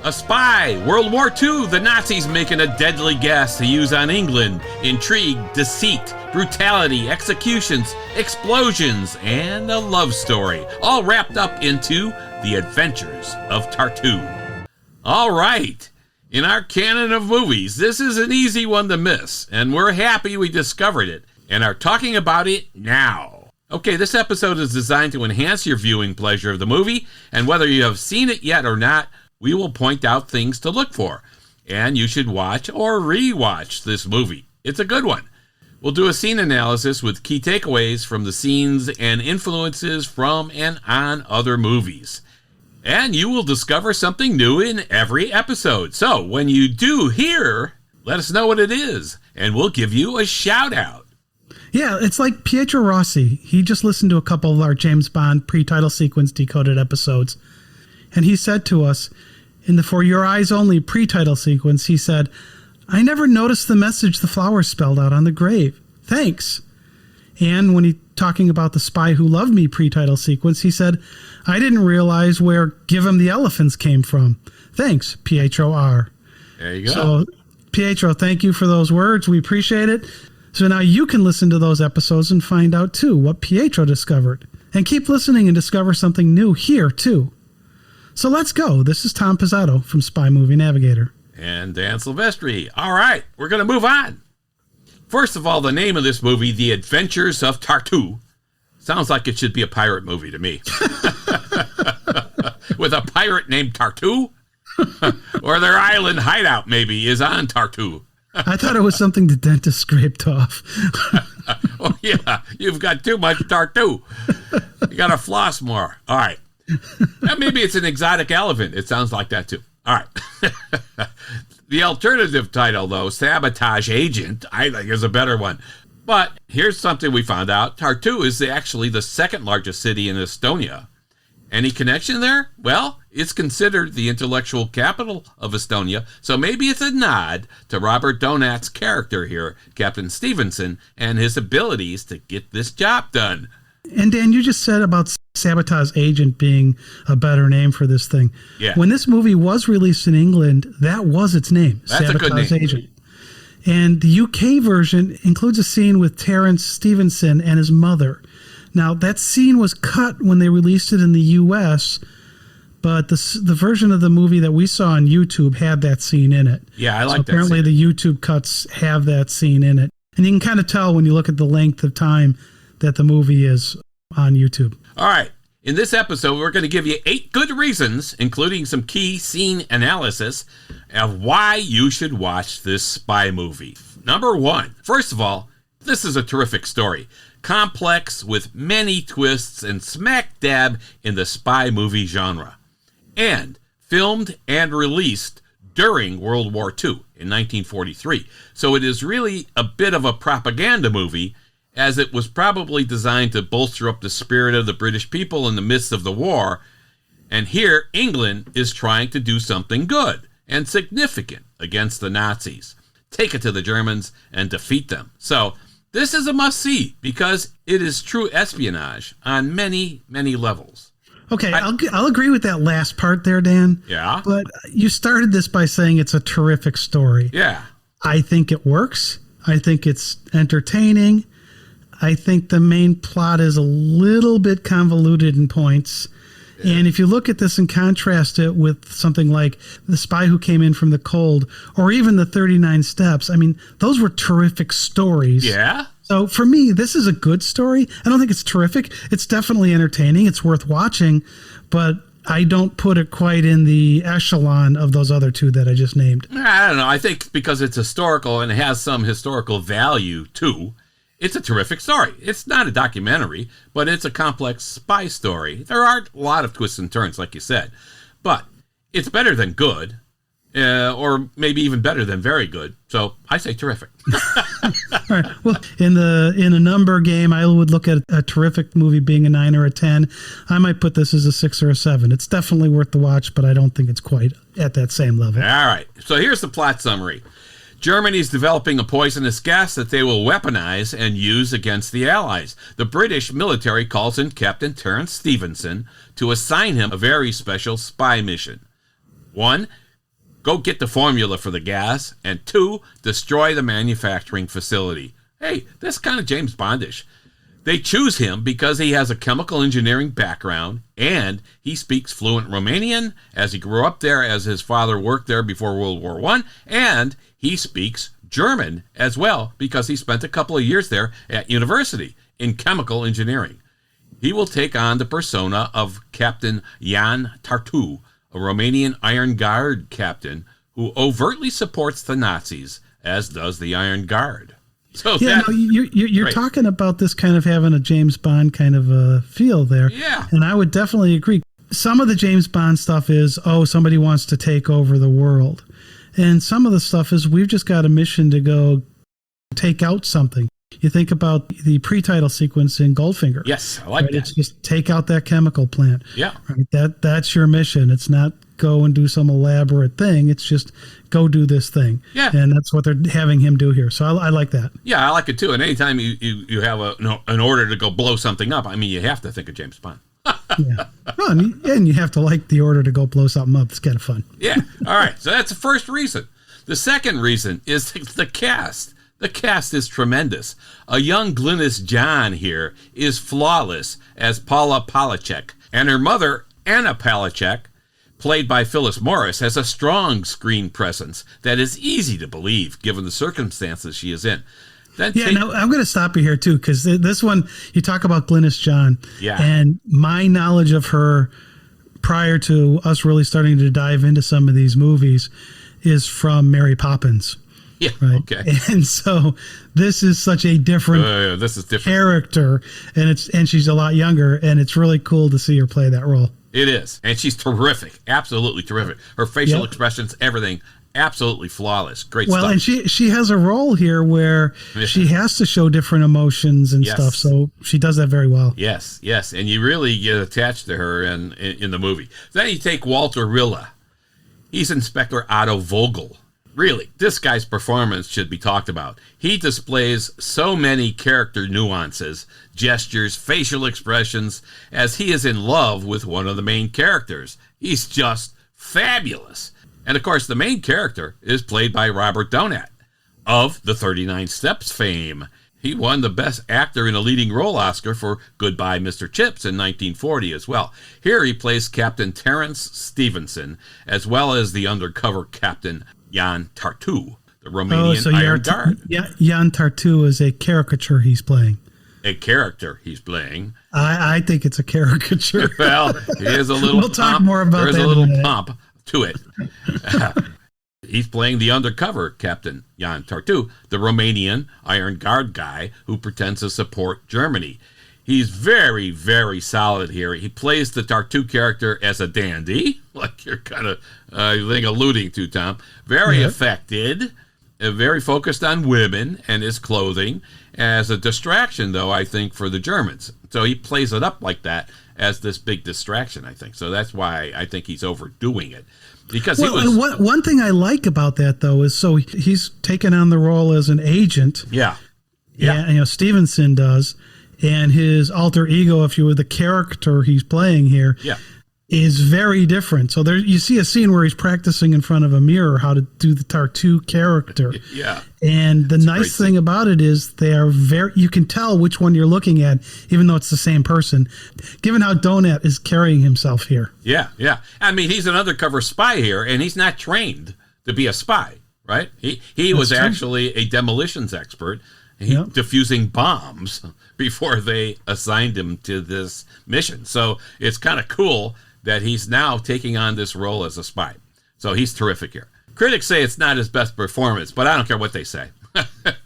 A spy, World War II, the Nazis making a deadly gas to use on England, intrigue, deceit, brutality, executions, explosions, and a love story, all wrapped up into The Adventures of Tartu. All right, in our canon of movies, this is an easy one to miss, and we're happy we discovered it and are talking about it now. Okay, this episode is designed to enhance your viewing pleasure of the movie, and whether you have seen it yet or not, we will point out things to look for, and you should watch or re-watch this movie. It's a good one. We'll do a scene analysis with key takeaways from the scenes and influences from and on other movies. And you will discover something new in every episode. So when you do hear, let us know what it is, and we'll give you a shout out. Yeah, it's like Pietro Rossi. He just listened to a couple of our James Bond pre-title sequence Decoded episodes. And he said to us, in the For Your Eyes Only pre-title sequence, he said, "I never noticed the message the flowers spelled out on the grave. Thanks." And when he talking about the Spy Who Loved Me pre-title sequence, he said, "I didn't realize where Give 'Em the Elephants came from. Thanks, Pietro R." There you go. So, Pietro, thank you for those words. We appreciate it. So now you can listen to those episodes and find out, too, what Pietro discovered. And keep listening and discover something new here, too. So let's go. This is Tom Pizzato from Spy Movie Navigator. And Dan Silvestri. All right, we're going to move on. First of all, the name of this movie, The Adventures of Tartu, sounds like it should be a pirate movie to me. With a pirate named Tartu? Or their island hideout, maybe, is on Tartu. I thought it was something the dentist scraped off. Oh, yeah, you've got too much Tartu. You got to floss more. All right. Maybe it's an exotic elephant. It sounds like that, too. All right. The alternative title, though, Sabotage Agent, I think is a better one. But here's something we found out. Tartu is actually the second largest city in Estonia. Any connection there? Well, it's considered the intellectual capital of Estonia, so maybe it's a nod to Robert Donat's character here, Captain Stevenson, and his abilities to get this job done. And Dan, you just said about Sabotage Agent being a better name for this thing. Yeah. When this movie was released in England, that was its name, That's Sabotage a good name. Agent. And the UK version includes a scene with Terence Stevenson and his mother. Now, that scene was cut when they released it in the US, but the version of the movie that we saw on YouTube had that scene in it. Yeah, I like that apparently scene. the YouTube cuts have that scene in it. And you can kind of tell when you look at the length of time that the movie is on YouTube. All right. In this episode, we're going to give you 8 good reasons, including some key scene analysis, of why you should watch this spy movie. Number 1. First of all, this is a terrific story. Complex with many twists and smack dab in the spy movie genre. And filmed and released during World War II in 1943. So it is really a bit of a propaganda movie, as it was probably designed to bolster up the spirit of the British people in the midst of the war. And here, England is trying to do something good and significant against the Nazis. Take it to the Germans and defeat them. So this is a must-see because it is true espionage on many, many levels. Okay, I'll agree with that last part there, Dan. Yeah? But you started this by saying it's a terrific story. Yeah. I think it works. I think it's entertaining. I think the main plot is a little bit convoluted in points. Yeah. And if you look at this and contrast it with something like The Spy Who Came In From the Cold, or even The 39 Steps, I mean, those were terrific stories. Yeah. So for me, this is a good story. I don't think it's terrific. It's definitely entertaining. It's worth watching, but I don't put it quite in the echelon of those other two that I just named. I don't know. I think because it's historical and it has some historical value too, it's a terrific story. It's not a documentary, but it's a complex spy story. There are a lot of twists and turns, like you said, but it's better than good, or maybe even better than very good. So I say terrific. All right. Well, in a number game, I would look at a terrific movie being a 9 or a 10. I might put this as a 6 or a 7. It's definitely worth the watch, but I don't think it's quite at that same level. All right. So here's the plot summary. Germany's developing a poisonous gas that they will weaponize and use against the Allies. The British military calls in Captain Terence Stevenson to assign him a very special spy mission. 1. go get the formula for the gas, and 2, destroy the manufacturing facility. Hey, that's kind of James Bondish. They choose him because he has a chemical engineering background and he speaks fluent Romanian, as he grew up there, as his father worked there before World War I, and he speaks German as well because he spent a couple of years there at university in chemical engineering. He will take on the persona of Captain Jan Tartu, a Romanian Iron Guard captain who overtly supports the Nazis, as does the Iron Guard. So yeah, no, you're talking about this kind of having a James Bond kind of a feel there. Yeah. And I would definitely agree. Some of the James Bond stuff is, somebody wants to take over the world. And some of the stuff is, we've just got a mission to go take out something. You think about the pre-title sequence in Goldfinger. Yes, I like that. It's just take out that chemical plant. Yeah. Right? That's your mission. It's not go and do some elaborate thing. It's just go do this thing. Yeah. And that's what they're having him do here. So I like that. Yeah, I like it too. And anytime you have an order to go blow something up, I mean, you have to think of James Bond. Yeah. Well, and you have to like the order to go blow something up. It's kind of fun. Yeah. All right. So that's the first reason. The second reason is the cast. The cast is tremendous. A young Glynis John here is flawless as Paula Palachuk, and her mother, Anna Palachuk, played by Phyllis Morris, has a strong screen presence that is easy to believe given the circumstances she is in. Now I'm going to stop you here too, because this one, you talk about Glynis John, and my knowledge of her prior to us really starting to dive into some of these movies is from Mary Poppins. Yeah. Right. Okay. And so this is such a different character, and she's a lot younger, and it's really cool to see her play that role. It is, and she's terrific, absolutely terrific. Her facial expressions, everything, absolutely flawless. Great stuff. Well, and she has a role here where she has to show different emotions and stuff, so she does that very well. Yes, and you really get attached to her in the movie. Then you take Walter Rilla. He's Inspector Otto Vogel. Really, this guy's performance should be talked about. He displays so many character nuances, gestures, facial expressions, as he is in love with one of the main characters. He's just fabulous. And of course, the main character is played by Robert Donat of the 39 Steps fame. He won the Best Actor in a Leading Role Oscar for Goodbye, Mr. Chips in 1940 as well. Here he plays Captain Terence Stevenson, as well as the undercover Captain Jan Tartu, the Romanian Iron Guard. Jan Tartu is a caricature he's playing. A character he's playing. I think it's a caricature. Well, here's a little we'll talk more about There's that a little pomp to it. He's playing the undercover Captain Jan Tartu, the Romanian Iron Guard guy who pretends to support Germany. He's very, very solid here. He plays the Tartu character as a dandy, like you're kind of alluding to, Tom. Very affected, very focused on women and his clothing, as a distraction, though, I think, for the Germans. So he plays it up like that as this big distraction, I think. So that's why I think he's overdoing it. Because one thing I like about that, though, is so he's taken on the role as an agent. Yeah. And, Stevenson does. And his alter ego, if you will, the character he's playing here, is very different. So there, you see a scene where he's practicing in front of a mirror how to do the Tartu character. And the nice thing about it is they are you can tell which one you're looking at, even though it's the same person, given how Donat is carrying himself here. Yeah. I mean, he's an undercover spy here, and he's not trained to be a spy, right? He was actually a demolitions expert. Diffusing bombs before they assigned him to this mission. So it's kind of cool that he's now taking on this role as a spy. So he's terrific here. Critics say it's not his best performance, but I don't care what they say.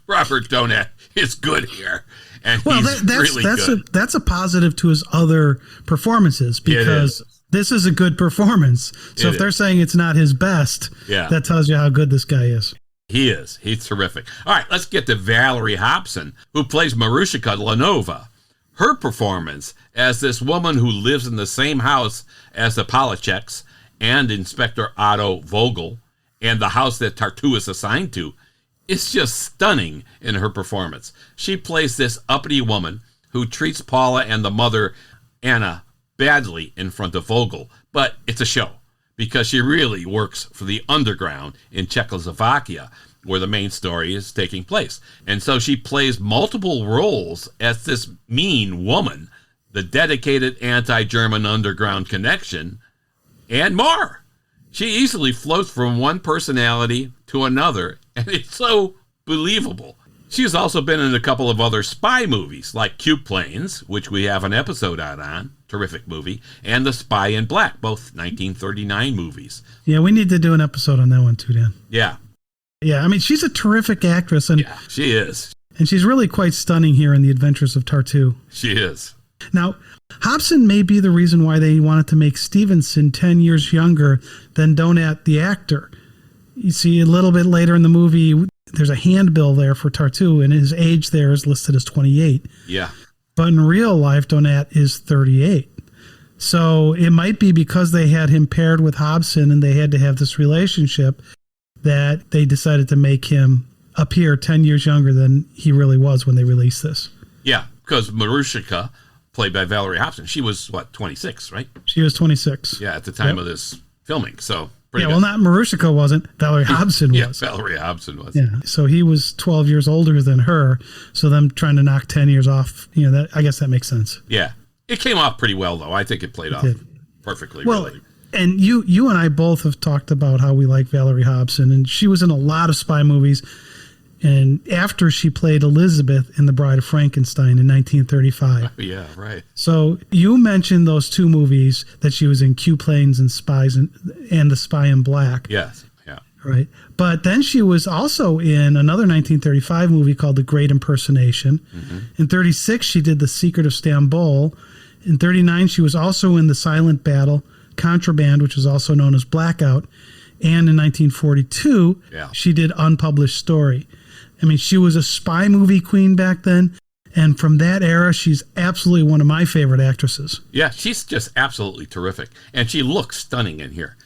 Robert Donat is good here. And he's really good. That's a positive to his other performances, because this is a good performance. So if they're saying it's not his best, that tells you how good this guy is. He is. He's terrific. All right, let's get to Valerie Hobson, who plays Marushka Lanova. Her performance as this woman who lives in the same house as the Palachuks and Inspector Otto Vogel, and the house that Tartu is assigned to, is just stunning in her performance. She plays this uppity woman who treats Paula and the mother, Anna, badly in front of Vogel, but it's a show, because she really works for the underground in Czechoslovakia, where the main story is taking place. And so she plays multiple roles as this mean woman, the dedicated anti-German underground connection, and more. She easily floats from one personality to another, and it's so believable. She's also been in a couple of other spy movies, like Cube Planes, which we have an episode out on, terrific movie, and The Spy in Black, both 1939 movies. Yeah, we need to do an episode on that one too, Dan. Yeah. Yeah, I mean, she's a terrific actress. And yeah, she is. And she's really quite stunning here in The Adventures of Tartu. She is. Now, Hobson may be the reason why they wanted to make Stevenson 10 years younger than Donat the actor. You see, a little bit later in the movie, there's a handbill there for Tartu, and his age there is listed as 28. Yeah. But in real life, Donat is 38. So it might be because they had him paired with Hobson and they had to have this relationship that they decided to make him appear 10 years younger than he really was when they released this. Yeah, because Marushka, played by Valerie Hobson, she was, 26, right? She was 26. Yeah, at the time of this filming, so pretty good. Well, not Marushka wasn't. Valerie Hobson was. Yeah, Valerie Hobson was. Yeah, so he was 12 years older than her, so them trying to knock 10 years off, I guess that makes sense. Yeah. It came off pretty well, though. I think it played off perfectly, well, really. And you and I both have talked about how we like Valerie Hobson, and she was in a lot of spy movies. And after she played Elizabeth in The Bride of Frankenstein in 1935. Yeah, right. So you mentioned those two movies that she was in, Q Planes and Spies and The Spy in Black. Yes, yeah. Right. But then she was also in another 1935 movie called The Great Impersonation. Mm-hmm. In 36, she did The Secret of Stamboul. In 39, she was also in The Silent Battle, Contraband, which was also known as Blackout. And in 1942, she did Unpublished Story. I mean, she was a spy movie queen back then. And from that era, she's absolutely one of my favorite actresses. Yeah, she's just absolutely terrific. And she looks stunning in here.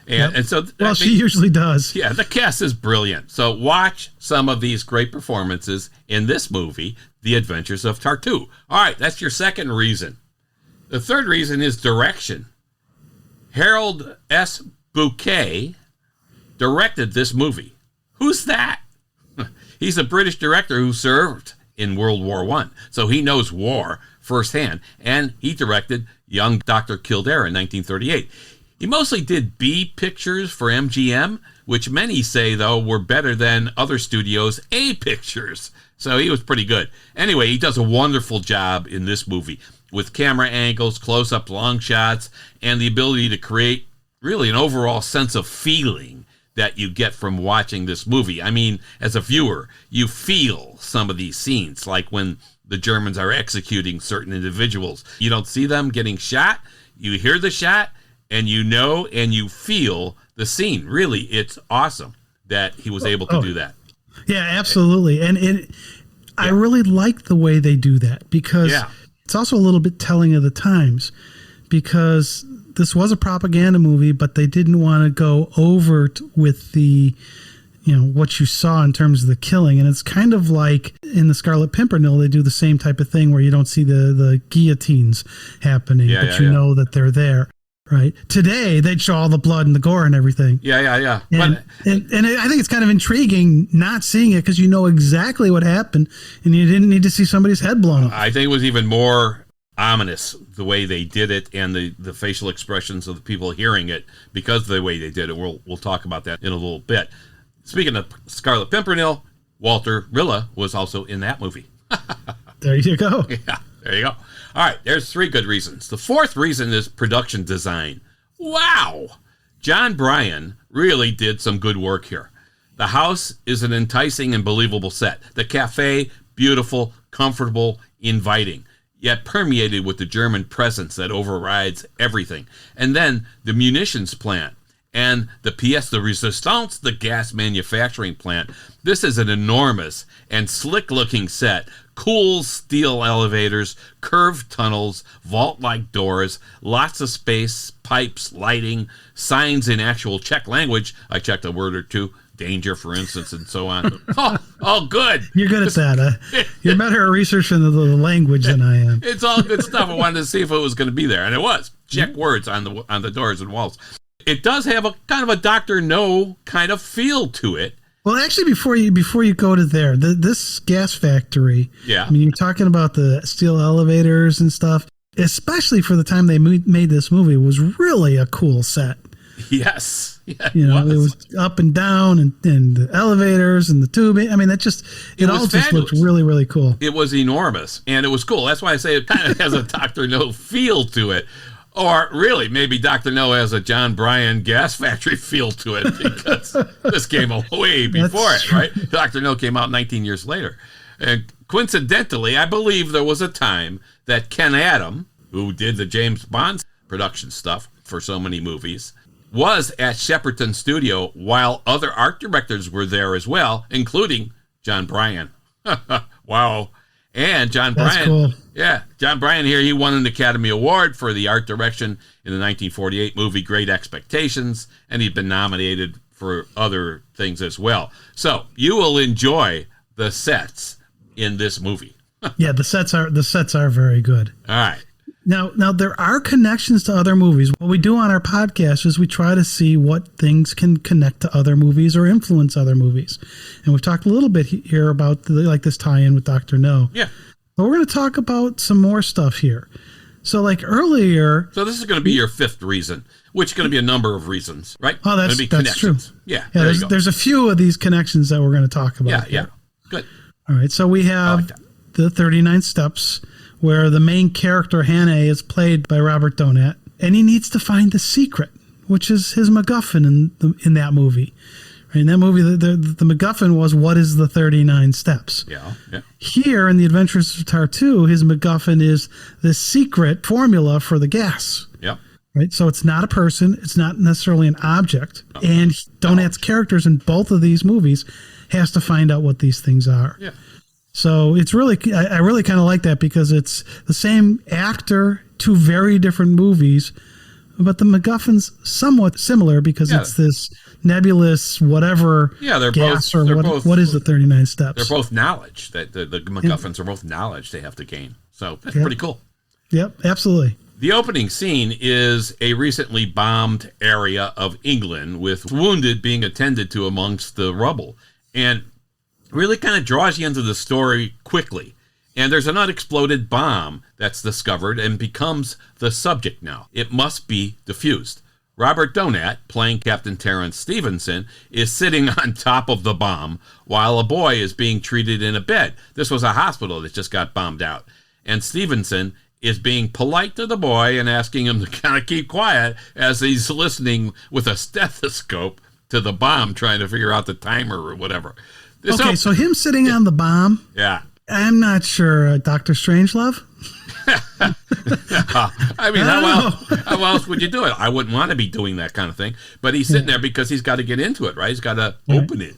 And so, she usually does. Yeah, the cast is brilliant. So watch some of these great performances in this movie, The Adventures of Tartu. All right, that's your second reason. The third reason is direction. Harold S. Bouquet directed this movie. Who's that? He's a British director who served in World War I, so he knows war firsthand, and he directed Young Dr. Kildare in 1938. He mostly did B pictures for MGM, which many say, though, were better than other studios' A pictures, so he was pretty good. Anyway, he does a wonderful job in this movie with camera angles, close-up long shots, and the ability to create really an overall sense of feeling that you get from watching this movie. I mean, as a viewer, you feel some of these scenes, like when the Germans are executing certain individuals. You don't see them getting shot, you hear the shot, and you know and you feel the scene. Really, it's awesome that he was able to do that. Yeah, absolutely. And I really like the way they do that, because it's also a little bit telling of the times, because this was a propaganda movie, but they didn't want to go overt with the, what you saw in terms of the killing. And it's kind of like in The Scarlet Pimpernel, they do the same type of thing where you don't see the guillotines happening, but you know that they're there. Right. Today, they'd show all the blood and the gore and everything. Yeah. And I think it's kind of intriguing not seeing it, because you know exactly what happened and you didn't need to see somebody's head blown off. I think it was even more ominous the way they did it, and the facial expressions of the people hearing it because of the way they did it. We'll talk about that in a little bit. Speaking of Scarlet Pimpernel, Walter Rilla was also in that movie. There you go. Yeah, there you go. All right, there's three good reasons. The fourth reason is production design. Wow! John Bryan really did some good work here. The house is an enticing and believable set. The cafe, beautiful, comfortable, inviting, yet permeated with the German presence that overrides everything. And then the munitions plant and the pièce de résistance, the gas manufacturing plant. This is an enormous and slick-looking set. Cool steel elevators, curved tunnels, vault-like doors, lots of space, pipes, lighting, signs in actual Czech language. I checked a word or two. Danger, for instance, and so on. Oh, good. You're good at that. You're better at researching the language than I am. It's all good stuff. I wanted to see if it was going to be there, and it was. Czech words on the doors and walls. It does have a kind of a Dr. No kind of feel to it. Well, actually, before you go to there, this gas factory. Yeah. I mean, you're talking about the steel elevators and stuff. Especially for the time they made this movie, was really a cool set. Yes. Yeah, it was up and down and the elevators and the tubing. I mean, it all just looked really, really cool. It was enormous and it was cool. That's why I say it kind of has a Dr. No feel to it. Or really, maybe Dr. No has a John Bryan gas factory feel to it, because this came way before it, right? Dr. No came out 19 years later. And coincidentally, I believe there was a time that Ken Adam, who did the James Bond production stuff for so many movies, was at Shepperton Studio while other art directors were there as well, including John Bryan. Wow. And John Bryan, cool. Yeah, John Bryan here, he won an Academy Award for the art direction in the 1948 movie Great Expectations, and he'd been nominated for other things as well. So you will enjoy the sets in this movie. Yeah, the sets are very good. All right. Now there are connections to other movies. What we do on our podcast is we try to see what things can connect to other movies or influence other movies. And we've talked a little bit here about like this tie-in with Dr. No. Yeah. But we're going to talk about some more stuff here. So like earlier. So this is going to be your fifth reason, which is going to be a number of reasons, right? Oh, that's true. Yeah. There's a few of these connections that we're going to talk about. Yeah. Good. All right. So we have the 39 Steps, where the main character, Hannah, is played by Robert Donat, and he needs to find the secret, which is his MacGuffin in that movie. Right, in that movie, the MacGuffin was, what is the 39 Steps? Yeah. Here in the Adventures of Tartu, his MacGuffin is the secret formula for the gas. Yep. Right, so it's not a person, it's not necessarily an object, and Donat's characters in both of these movies has to find out what these things are. Yeah. So it's really, I really kind of like that, because it's the same actor, two very different movies, but the MacGuffin's somewhat similar because it's this nebulous whatever gas, or what is the 39 Steps? They're both knowledge. That the MacGuffins are both knowledge they have to gain. So that's pretty cool. Yep, absolutely. The opening scene is a recently bombed area of England with wounded being attended to amongst the rubble. And really kind of draws you into the story quickly. And there's an unexploded bomb that's discovered and becomes the subject now. It must be defused. Robert Donat, playing Captain Terrence Stevenson, is sitting on top of the bomb while a boy is being treated in a bed. This was a hospital that just got bombed out. And Stevenson is being polite to the boy and asking him to kind of keep quiet as he's listening with a stethoscope to the bomb, trying to figure out the timer or whatever. So him sitting on the bomb. Yeah. I'm not sure. Dr. Strangelove? I mean, how else would you do it? I wouldn't want to be doing that kind of thing. But he's sitting there because he's got to get into it, right? He's got to open it.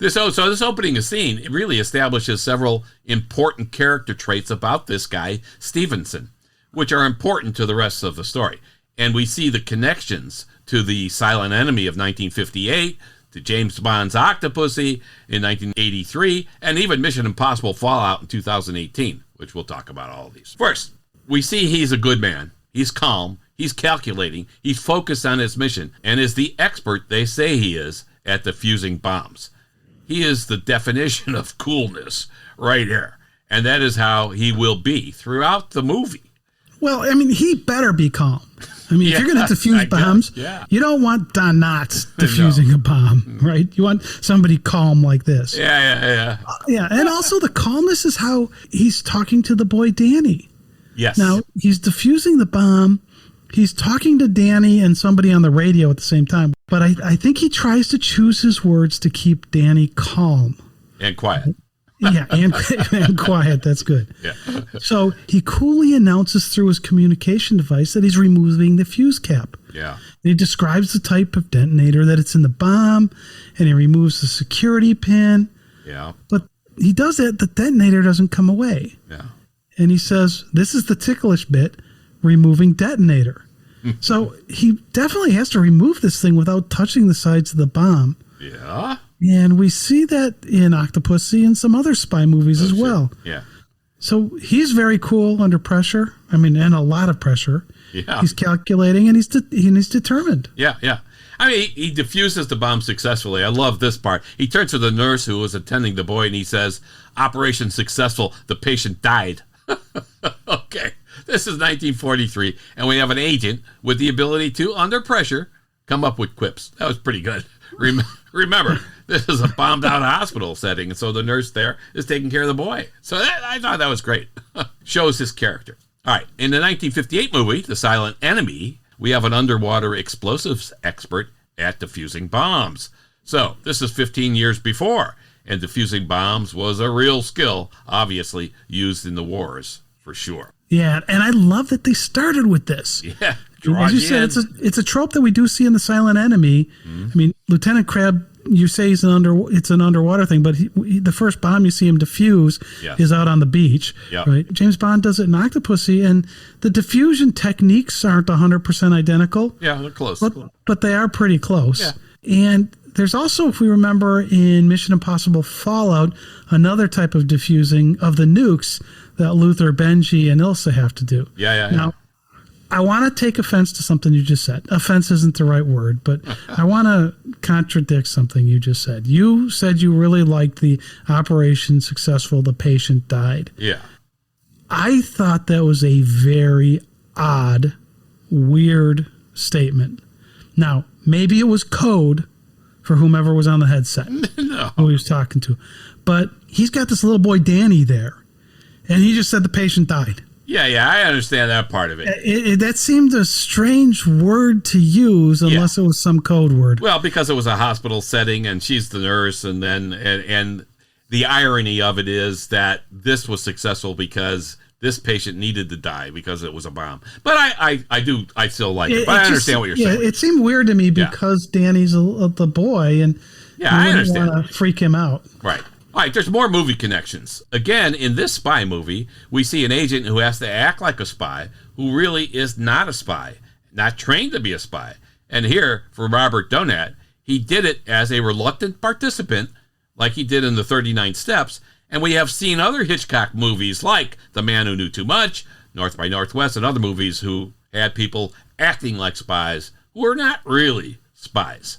This opening scene, it really establishes several important character traits about this guy, Stevenson, which are important to the rest of the story. And we see the connections to the Silent Enemy of 1958, to James Bond's Octopussy in 1983, and even Mission Impossible Fallout in 2018, which we'll talk about all of these. First, we see he's a good man. He's calm. He's calculating. He's focused on his mission, and is the expert they say he is at defusing bombs. He is the definition of coolness right here, and that is how he will be throughout the movie. Well, I mean, he better be calm. I mean, if you're going to defuse bombs, you don't want Don Knotts defusing a bomb, right? You want somebody calm like this. Yeah. And also the calmness is how he's talking to the boy Danny. Yes. Now, he's defusing the bomb. He's talking to Danny and somebody on the radio at the same time. But I think he tries to choose his words to keep Danny calm. And quiet. Yeah, and quiet. That's good. Yeah. So he coolly announces through his communication device that he's removing the fuse cap. Yeah. And he describes the type of detonator, that it's in the bomb, and he removes the security pin. Yeah. But he does that, the detonator doesn't come away. Yeah. And he says, this is the ticklish bit, removing detonator. So he definitely has to remove this thing without touching the sides of the bomb. Yeah. And we see that in Octopussy and some other spy movies as well. Yeah. So he's very cool under pressure. I mean, and a lot of pressure. Yeah. He's calculating and he's determined. Yeah, yeah. I mean, he defuses the bomb successfully. I love this part. He turns to the nurse who was attending the boy and he says, "Operation successful. The patient died." Okay. This is 1943, and we have an agent with the ability to, under pressure, come up with quips. That was pretty good. Remember, this is a bombed-out hospital setting, and so the nurse there is taking care of the boy. So I thought that was great. Shows his character. All right, in the 1958 movie, The Silent Enemy, we have an underwater explosives expert at defusing bombs. So this is 15 years before, and defusing bombs was a real skill, obviously used in the wars, for sure. Yeah, and I love that they started with this. Yeah. As you said, it's a trope that we do see in The Silent Enemy. I mean, Lieutenant Crab, you say it's an underwater thing, but the first bomb you see him defuse is out on the beach, right? James Bond does it in Octopussy, and the diffusion techniques aren't 100% identical. Yeah, they're close. But they are pretty close. Yeah. And there's also, if we remember, in Mission Impossible Fallout, another type of diffusing of the nukes that Luther, Benji, and Ilsa have to do. Now, I want to take offense to something you just said. Offense isn't the right word, but I want to contradict something you just said. You said you really liked the operation successful, the patient died. Yeah. I thought that was a very odd, weird statement. Now, maybe it was code for whomever was on the headset who he was talking to. But he's got this little boy, Danny, there. And he just said the patient died. Yeah, I understand that part of it. That seemed a strange word to use unless it was some code word. Well, because it was a hospital setting and she's the nurse, and then and the irony of it is that this was successful because this patient needed to die because it was a bomb. But I still like it. But I understand what you're saying. It seemed weird to me because Danny's the boy, and I understand. Want to freak him out. Right. All right, there's more movie connections. Again, in this spy movie, we see an agent who has to act like a spy, who really is not a spy, not trained to be a spy. And here, for Robert Donat, he did it as a reluctant participant, like he did in the 39 Steps. And we have seen other Hitchcock movies like The Man Who Knew Too Much, North by Northwest, and other movies who had people acting like spies who are not really spies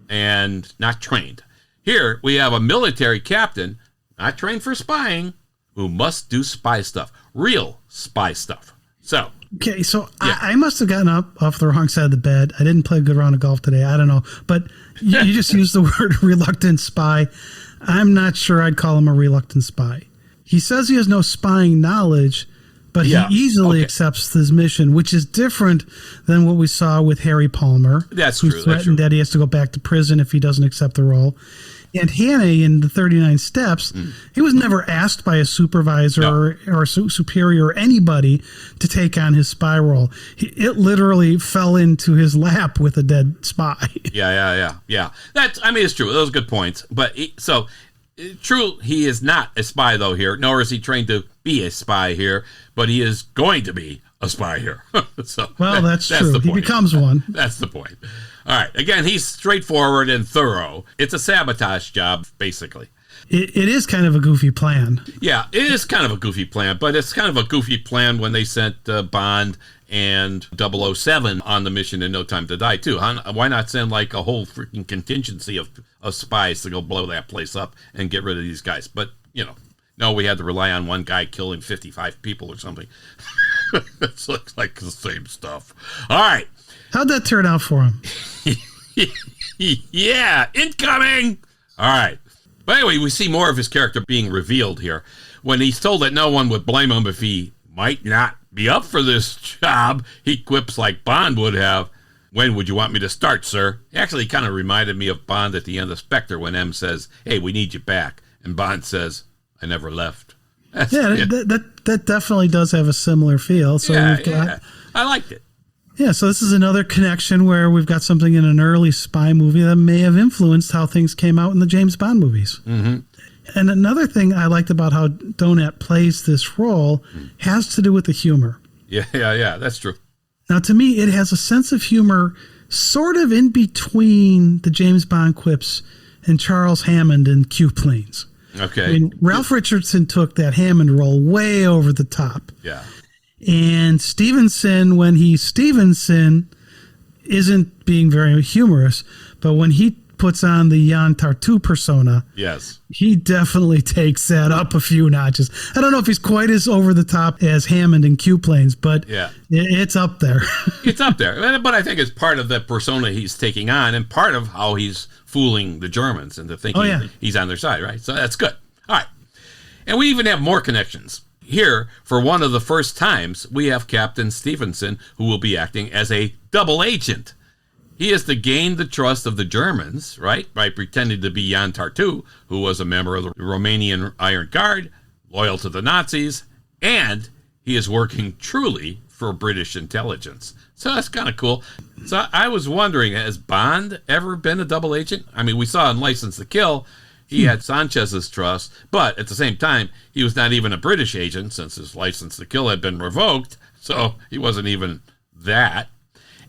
and not trained. Here, we have a military captain, not trained for spying, who must do spy stuff, real spy stuff. So, okay, so I must have gotten up off the wrong side of the bed. I didn't play a good round of golf today. I don't know. But you just used the word reluctant spy. I'm not sure I'd call him a reluctant spy. He says he has no spying knowledge, but he easily accepts this mission, which is different than what we saw with Harry Palmer. That's who true. threatened that he has to go back to prison if he doesn't accept the role. And Hannay in the 39 Steps, he was never asked by a supervisor or superior or anybody to take on his spy role. It literally fell into his lap with a dead spy. Yeah. It's true. Those are good points. But true, he is not a spy, though, here, nor is he trained to be a spy here, but he is going to be a spy here. That's true. He becomes one. That's the point. All right. Again, he's straightforward and thorough. It's a sabotage job, basically. It is kind of a goofy plan. Yeah, it is kind of a goofy plan, but it's kind of a goofy plan when they sent Bond and 007 on the mission in No Time to Die, too. Why not send like a whole freaking contingency of spies to go blow that place up and get rid of these guys? But, no, we had to rely on one guy killing 55 people or something. It looks like the same stuff. All right. How'd that turn out for him? Yeah, incoming. All right. But anyway, we see more of his character being revealed here. When he's told that no one would blame him if he might not be up for this job, he quips like Bond would have. "When would you want me to start, sir?" He actually kind of reminded me of Bond at the end of Spectre when M says, "Hey, we need you back." And Bond says, "I never left." That definitely does have a similar feel. So I liked it. Yeah, so this is another connection where we've got something in an early spy movie that may have influenced how things came out in the James Bond movies. Mm-hmm. And another thing I liked about how Donat plays this role has to do with the humor. Yeah, that's true. Now, to me, it has a sense of humor sort of in between the James Bond quips and Charles Hammond in Q Planes. Okay. I mean, Ralph Richardson took that Hammond role way over the top. Yeah. And Stevenson, when he's Stevenson, isn't being very humorous, but when he puts on the Jan Tartu persona, yes, he definitely takes that up a few notches. I don't know if he's quite as over the top as Hammond in Q Planes, but yeah, it's up there. It's up there. But I think it's part of the persona he's taking on and part of how he's fooling the Germans into thinking he's on their side, right? So that's good. All right. And we even have more connections. Here, for one of the first times, we have Captain Stevenson, who will be acting as a double agent. He is to gain the trust of the Germans, right, by pretending to be Jan Tartu, who was a member of the Romanian Iron Guard, loyal to the Nazis, and he is working truly for British intelligence. So that's kind of cool. So I was wondering, has Bond ever been a double agent? I mean, we saw in License to Kill, he had Sanchez's trust, but at the same time, he was not even a British agent since his license to kill had been revoked, so he wasn't even that.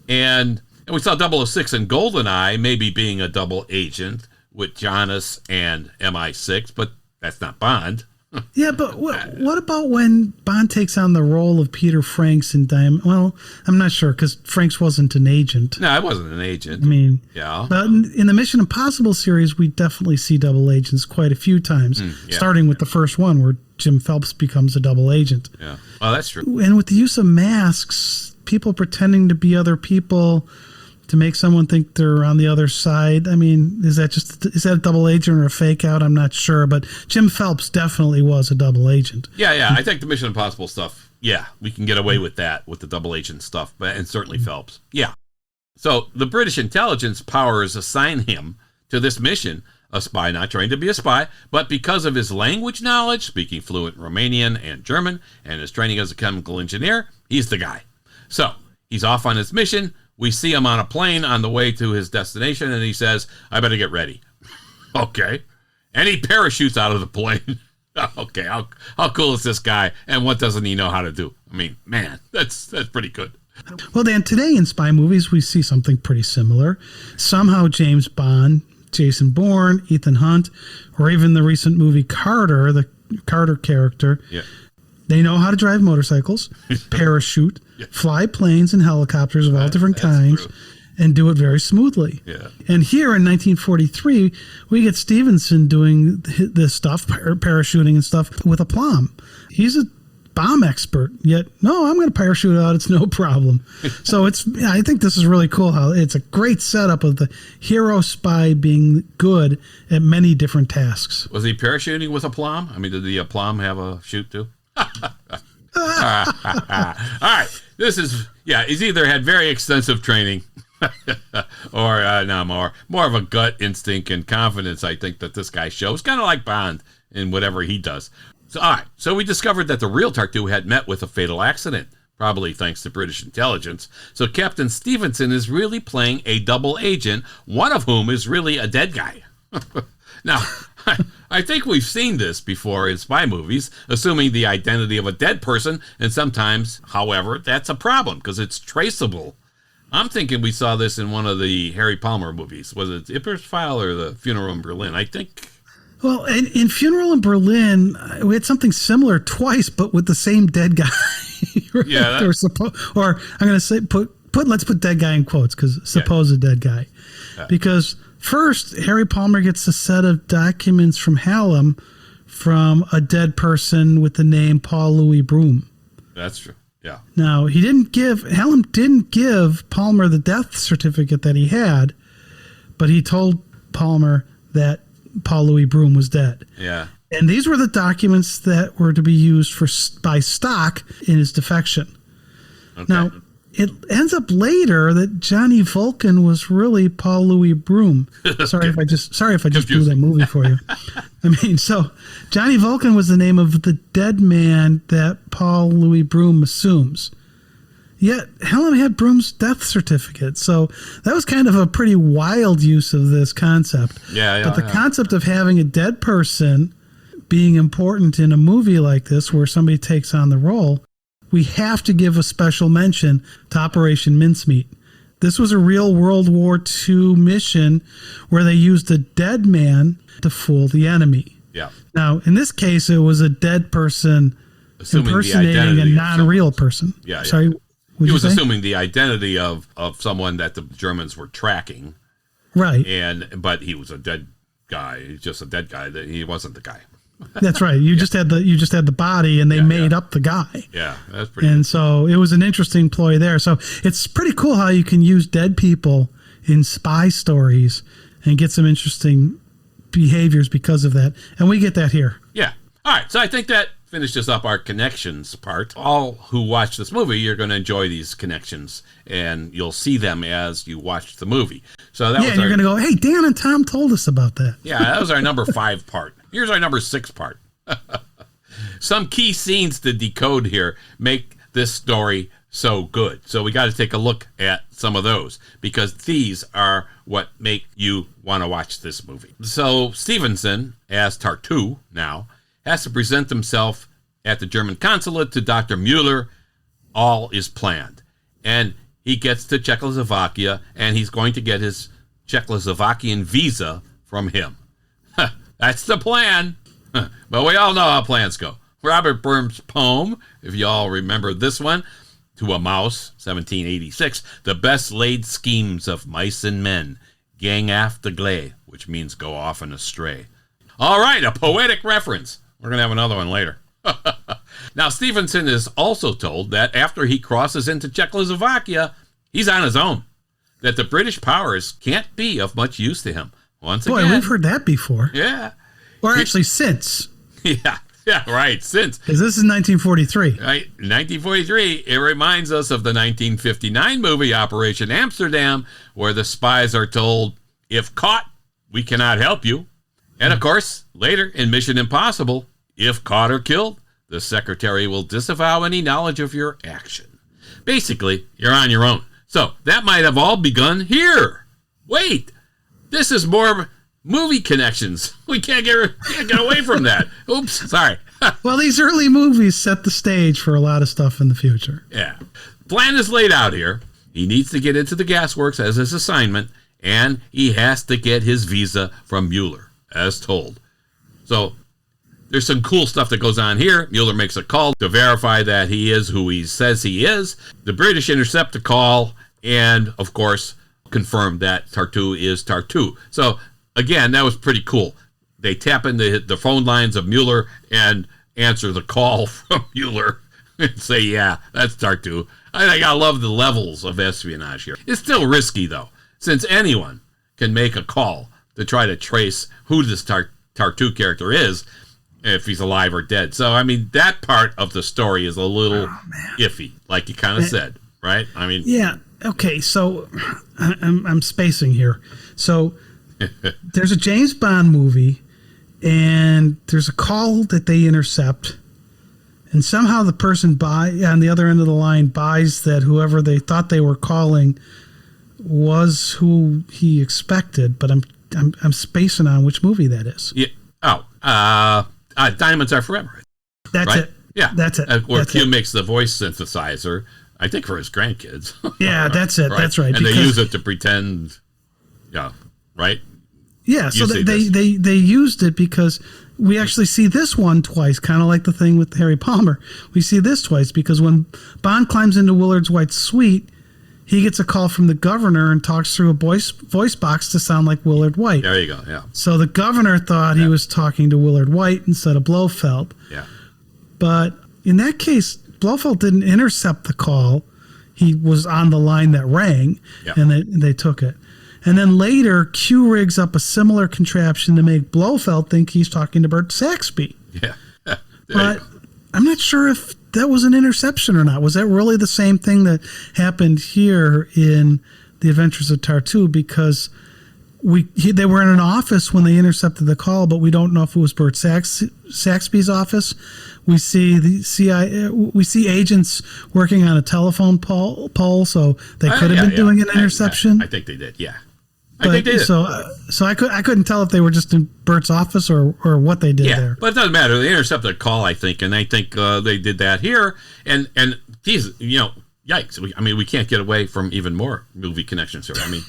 And we saw 006 in GoldenEye maybe being a double agent with Jonas and MI6, but that's not Bond. Yeah, but what about when Bond takes on the role of Peter Franks in Diamond? Well, I'm not sure because Franks wasn't an agent. No, I wasn't an agent. I mean, yeah. But in the Mission Impossible series, we definitely see double agents quite a few times, starting with the first one where Jim Phelps becomes a double agent. Yeah, well, that's true. And with the use of masks, people pretending to be other people to make someone think they're on the other side. I mean, is that a double agent or a fake out? I'm not sure, but Jim Phelps definitely was a double agent. Yeah. I think the Mission Impossible stuff, we can get away with that, with the double agent stuff, and certainly Phelps. Yeah. So the British intelligence powers assign him to this mission, a spy not trained to be a spy, but because of his language knowledge, speaking fluent Romanian and German, and his training as a chemical engineer, he's the guy. So he's off on his mission. We see him on a plane on the way to his destination, and he says, I better get ready. Okay. And he parachutes out of the plane. Okay, how cool is this guy, and what doesn't he know how to do? I mean, man, that's pretty good. Well, Dan, today in spy movies, we see something pretty similar. Somehow James Bond, Jason Bourne, Ethan Hunt, or even the recent movie Carter, the Carter character, they know how to drive motorcycles, parachute, fly planes and helicopters of all different kinds, and do it very smoothly. Yeah. And here in 1943, we get Stevenson doing this stuff, parachuting and stuff, with aplomb. He's a bomb expert, yet, no, I'm going to parachute out. It's no problem. So I think this is really cool how it's a great setup of the hero spy being good at many different tasks. Was he parachuting with aplomb? I mean, did the aplomb have a chute too? All right. This is, he's either had very extensive training or more of a gut instinct and confidence, I think, that this guy shows, kind of like Bond in whatever he does. So, all right. So we discovered that the real Tartu had met with a fatal accident, probably thanks to British intelligence. So Captain Stevenson is really playing a double agent, one of whom is really a dead guy. Now, I think we've seen this before in spy movies, assuming the identity of a dead person, and sometimes, however, that's a problem because it's traceable. I'm thinking we saw this in one of the Harry Palmer movies. Was it Ipper's File or The Funeral in Berlin? I think. Well, in Funeral in Berlin, we had something similar twice, but with the same dead guy. Right? Yeah. Or I'm going to say, let's put dead guy in quotes because supposed dead guy. Yeah. Because first, Harry Palmer gets a set of documents from Hallam from a dead person with the name Paul Louis Broom. That's true. Yeah. Now, Hallam didn't give Palmer the death certificate that he had, but he told Palmer that Paul Louis Broom was dead. Yeah. And these were the documents that were to be used by Stock in his defection. Okay. Now, it ends up later that Johnny Vulcan was really Paul Louis Broom. Sorry if I just blew that movie for you. I mean, so Johnny Vulcan was the name of the dead man that Paul Louis Broom assumes. Yet Hallam had Broom's death certificate, so that was kind of a pretty wild use of this concept. But the concept of having a dead person being important in a movie like this, where somebody takes on the role, we have to give a special mention to Operation Mincemeat. This was a real World War II mission where they used a dead man to fool the enemy. Yeah. Now, in this case, it was a dead person Assuming impersonating a non-real person. Yeah. Sorry, he was assuming the identity of someone that the Germans were tracking. Right. But he was a dead guy. He's just a dead guy. He wasn't the guy. That's right. You just had the body, and they made up the guy. Yeah, that's pretty. And so it was an interesting ploy there. So it's pretty cool how you can use dead people in spy stories and get some interesting behaviors because of that. And we get that here. Yeah. All right. So I think that finishes up our connections part. All who watch this movie, you're going to enjoy these connections, and you'll see them as you watch the movie. So that was you're going to go, hey, Dan and Tom told us about that. Yeah, that was our number 5 part. Here's our number 6 part. Some key scenes to decode here make this story so good. So we got to take a look at some of those, because these are what make you want to watch this movie. So Stevenson, as Tartu now, has to present himself at the German consulate to Dr. Mueller. All is planned. And he gets to Czechoslovakia, and he's going to get his Czechoslovakian visa from him. That's the plan. But we all know how plans go. Robert Burns' poem, if you all remember this one, To a Mouse, 1786, the best laid schemes of mice and men, gang after glay, which means go often astray. All right, a poetic reference. We're going to have another one later. Now, Stevenson is also told that after he crosses into Czechoslovakia, he's on his own, that the British powers can't be of much use to him. Once again, we've heard that before. Yeah. Or actually since. Yeah, right, since. Because this is 1943. Right, 1943, it reminds us of the 1959 movie Operation Amsterdam, where the spies are told, if caught, we cannot help you. And of course, later in Mission Impossible, if caught or killed, the secretary will disavow any knowledge of your action. Basically, you're on your own. So that might have all begun here. Wait, this is more movie connections. We can't get away from that. Oops, sorry. Well, these early movies set the stage for a lot of stuff in the future. Yeah. Plan is laid out here. He needs to get into the gasworks as his assignment, and he has to get his visa from Mueller, as told. So there's some cool stuff that goes on here. Mueller makes a call to verify that he is who he says he is. The British intercept the call and, of course, confirm that Tartu is Tartu. So, again, that was pretty cool. They tap in the phone lines of Mueller and answer the call from Mueller and say, yeah, that's Tartu. I gotta love the levels of espionage here. It's still risky, though, since anyone can make a call to try to trace who this Tartu character is, if he's alive or dead. So, I mean, that part of the story is a little iffy, like you kind of said, right? I mean, yeah. Okay, so I'm spacing here. So there's a James Bond movie, and there's a call that they intercept, and somehow the person on the other end of the line buys that whoever they thought they were calling was who he expected. But I'm spacing on which movie that is. Yeah. Diamonds Are Forever. That's right? it. Yeah. That's it. Where that's Q it. makes the voice synthesizer, I think for his grandkids. Yeah, that's it. Right? That's right. And they use it to pretend, right? Yeah, so they used it because we actually see this one twice, kind of like the thing with Harry Palmer. We see this twice because when Bond climbs into Willard's White suite, he gets a call from the governor and talks through a voice box to sound like Willard White. There you go, yeah. So the governor thought he was talking to Willard White instead of Blofeld. Yeah. But in that case, Blofeld didn't intercept the call. He was on the line that rang, and they took it. And then later, Q rigs up a similar contraption to make Blofeld think he's talking to Bert Saxby. Yeah. But I'm not sure if that was an interception or not. Was that really the same thing that happened here in The Adventures of Tartu? Because they were in an office when they intercepted the call, but we don't know if it was Bert Saxby's office. We see the CIA. We see agents working on a telephone pole, so they could have been doing an interception. I think they did. Yeah, I think they did. So I couldn't tell if they were just in Bert's office or what they did there. But it doesn't matter. They intercepted a call, I think, and I think they did that here. And geez, yikes! We can't get away from even more movie connections here. I mean,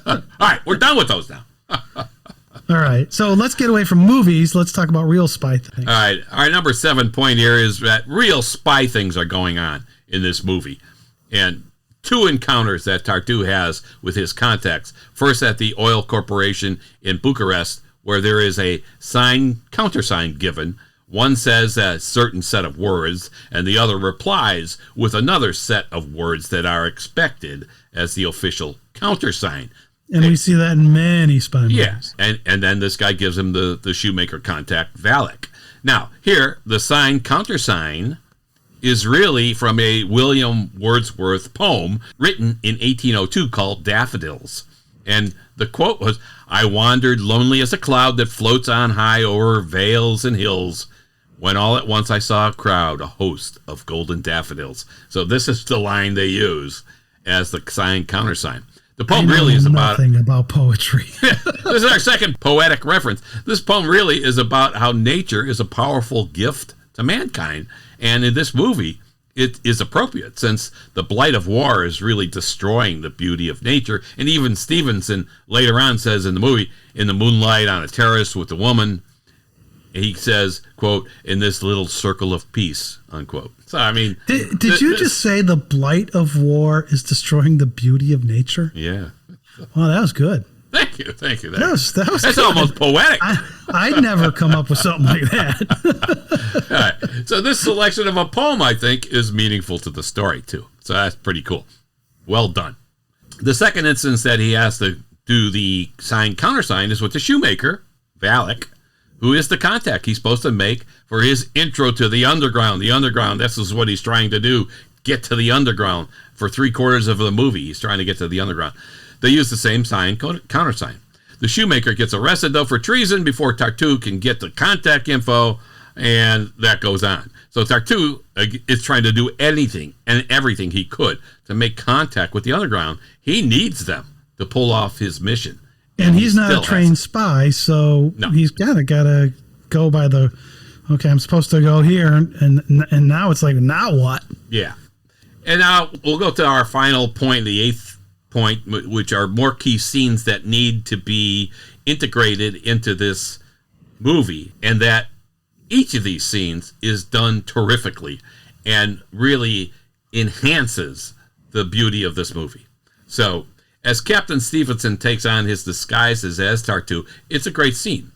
all right, we're done with those now. All right. So let's get away from movies. Let's talk about real spy things. All right. Our number 7 point here is that real spy things are going on in this movie. And 2 encounters that Tartu has with his contacts. First at the oil corporation in Bucharest, where there is a countersign given. One says a certain set of words, and the other replies with another set of words that are expected as the official countersign. And we see that in many spy movies. Yes, and then this guy gives him the shoemaker contact, Valak. Now, here, the countersign is really from a William Wordsworth poem written in 1802 called Daffodils. And the quote was, "I wandered lonely as a cloud that floats on high over vales and hills, when all at once I saw a crowd, a host of golden daffodils." So this is the line they use as the countersign. The poem really is about nothing about poetry. This is our second poetic reference. This poem really is about how nature is a powerful gift to mankind. And in this movie, it is appropriate since the blight of war is really destroying the beauty of nature. And even Stevenson later on says in the movie, in the moonlight on a terrace with a woman, he says, quote, "in this little circle of peace," unquote. So, I mean... Did you just say the blight of war is destroying the beauty of nature? Yeah. Well, that was good. Thank you. That's good. good. Almost poetic. I'd never come up with something like that. All right. So this selection of a poem, I think, is meaningful to the story, too. So that's pretty cool. Well done. The second instance that he has to do the countersign is with the shoemaker, Valak, who is the contact he's supposed to make for his intro to the underground. The underground, this is what he's trying to do, get to the underground. For 3/4 of the movie, he's trying to get to the underground. They use the same countersign. The shoemaker gets arrested, though, for treason before Tartu can get the contact info, and that goes on. So Tartu is trying to do anything and everything he could to make contact with the underground. He needs them to pull off his mission. And he's not a trained spy, so he's gotta go by the, okay, I'm supposed to go here, and now it's like, now what? Yeah. And now we'll go to our final point, the 8th point, which are more key scenes that need to be integrated into this movie, and that each of these scenes is done terrifically and really enhances the beauty of this movie. So, as Captain Stevenson takes on his disguises as Tartu, it's a great scene.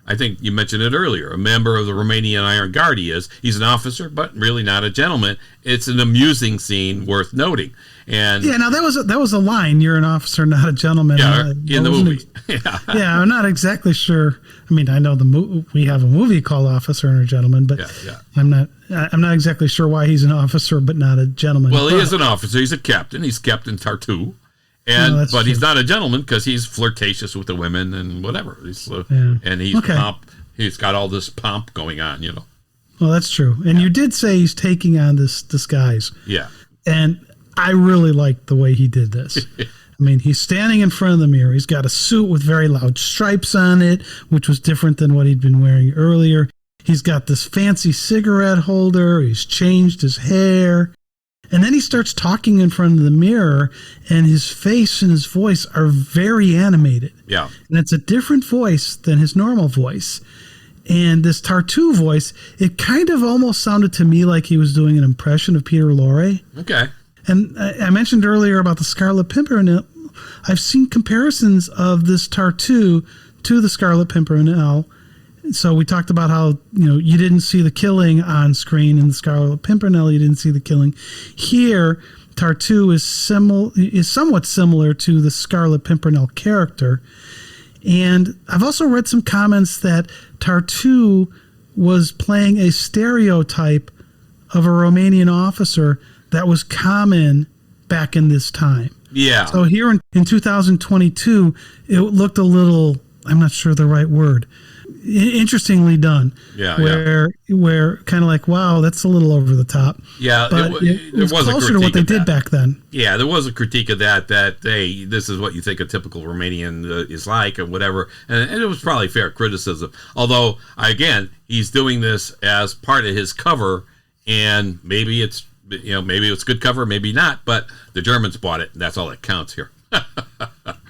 I think you mentioned it earlier. A member of the Romanian Iron Guard he is. He's an officer, but really not a gentleman. It's an amusing scene worth noting. And yeah, now that was a line. You're an officer, not a gentleman. Yeah, in the movie. Yeah, I'm not exactly sure. I mean, I know we have a movie called Officer and a Gentleman, but I'm not exactly sure why he's an officer but not a gentleman. Well, he is an officer. He's a captain. He's Captain Tartu. But true. He's not a gentleman because he's flirtatious with the women and whatever. And he's he's got all this pomp going on, you know. Well, that's true. And you did say he's taking on this disguise. Yeah. And I really liked the way he did this. I mean, he's standing in front of the mirror. He's got a suit with very loud stripes on it, which was different than what he'd been wearing earlier. He's got this fancy cigarette holder. He's changed his hair. And then he starts talking in front of the mirror, and his face and his voice are very animated. Yeah. And it's a different voice than his normal voice. And this Tartu voice, it kind of almost sounded to me like he was doing an impression of Peter Lorre. Okay. And I mentioned earlier about the Scarlet Pimpernel. I've seen comparisons of this Tartu to the Scarlet Pimpernel. So we talked about how, you didn't see the killing on screen in the Scarlet Pimpernel. You didn't see the killing. Here, Tartu is somewhat similar to the Scarlet Pimpernel character. And I've also read some comments that Tartu was playing a stereotype of a Romanian officer that was common back in this time. Yeah. So here in 2022, it looked a little, I'm not sure the right word, interestingly done. Yeah. Where kind of like, wow, that's a little over the top. Yeah. But it was closer to what they did back then. Yeah, there was a critique of that, hey, this is what you think a typical Romanian is like or whatever. And it was probably fair criticism. Although, again, he's doing this as part of his cover, and maybe it's good cover, maybe not, but the Germans bought it, and that's all that counts here.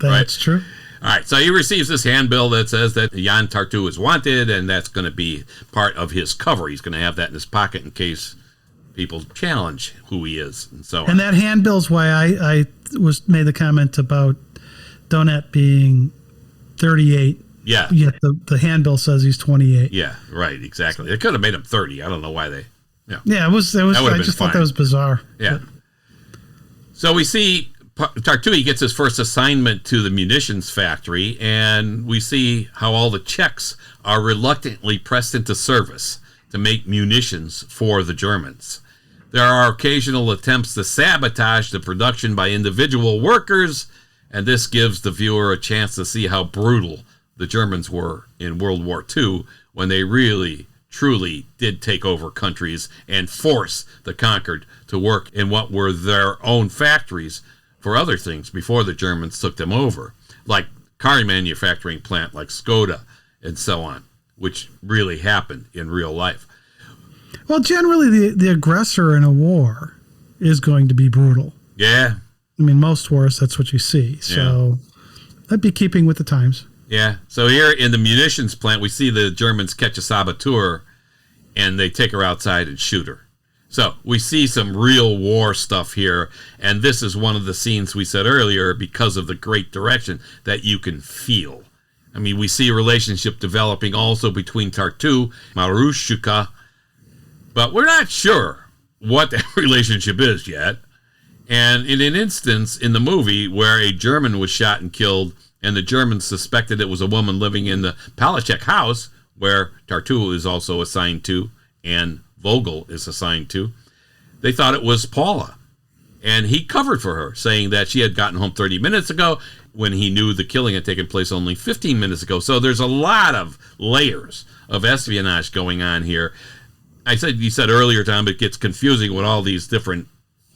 That's true. All right, so he receives this handbill that says that Jan Tartu is wanted, and that's going to be part of his cover. He's going to have that in his pocket in case people challenge who he is, and so on. And that handbill's why I made the comment about Donette being 38. Yeah. Yet the handbill says he's 28. Yeah, right, exactly. It could have made him 30. I don't know why they... Yeah, it was. I just thought that was bizarre. Yeah. But. So we see Tartu, he gets his first assignment to the munitions factory, and we see how all the Czechs are reluctantly pressed into service to make munitions for the Germans. There are occasional attempts to sabotage the production by individual workers, and this gives the viewer a chance to see how brutal the Germans were in World War II when they really, truly did take over countries and force the conquered to work in what were their own factories for other things before the Germans took them over, like car manufacturing plant like Skoda and so on, which really happened in real life. Well, generally, the aggressor in a war is going to be brutal. Yeah. I mean, most wars, that's what you see. So that'd be keeping with the times. Yeah. So here in the munitions plant, we see the Germans catch a saboteur, and they take her outside and shoot her. So we see some real war stuff here, and this is one of the scenes we said earlier, because of the great direction that you can feel. I mean, we see a relationship developing also between Tartu, Marushka, but we're not sure what that relationship is yet. And in an instance in the movie where a German was shot and killed, and the Germans suspected it was a woman living in the Palachek house, where Tartu is also assigned to, and Vogel is assigned to, they thought it was Paula. And he covered for her, saying that she had gotten home 30 minutes ago when he knew the killing had taken place only 15 minutes ago. So there's a lot of layers of espionage going on here. You said earlier, Tom, it gets confusing with all these different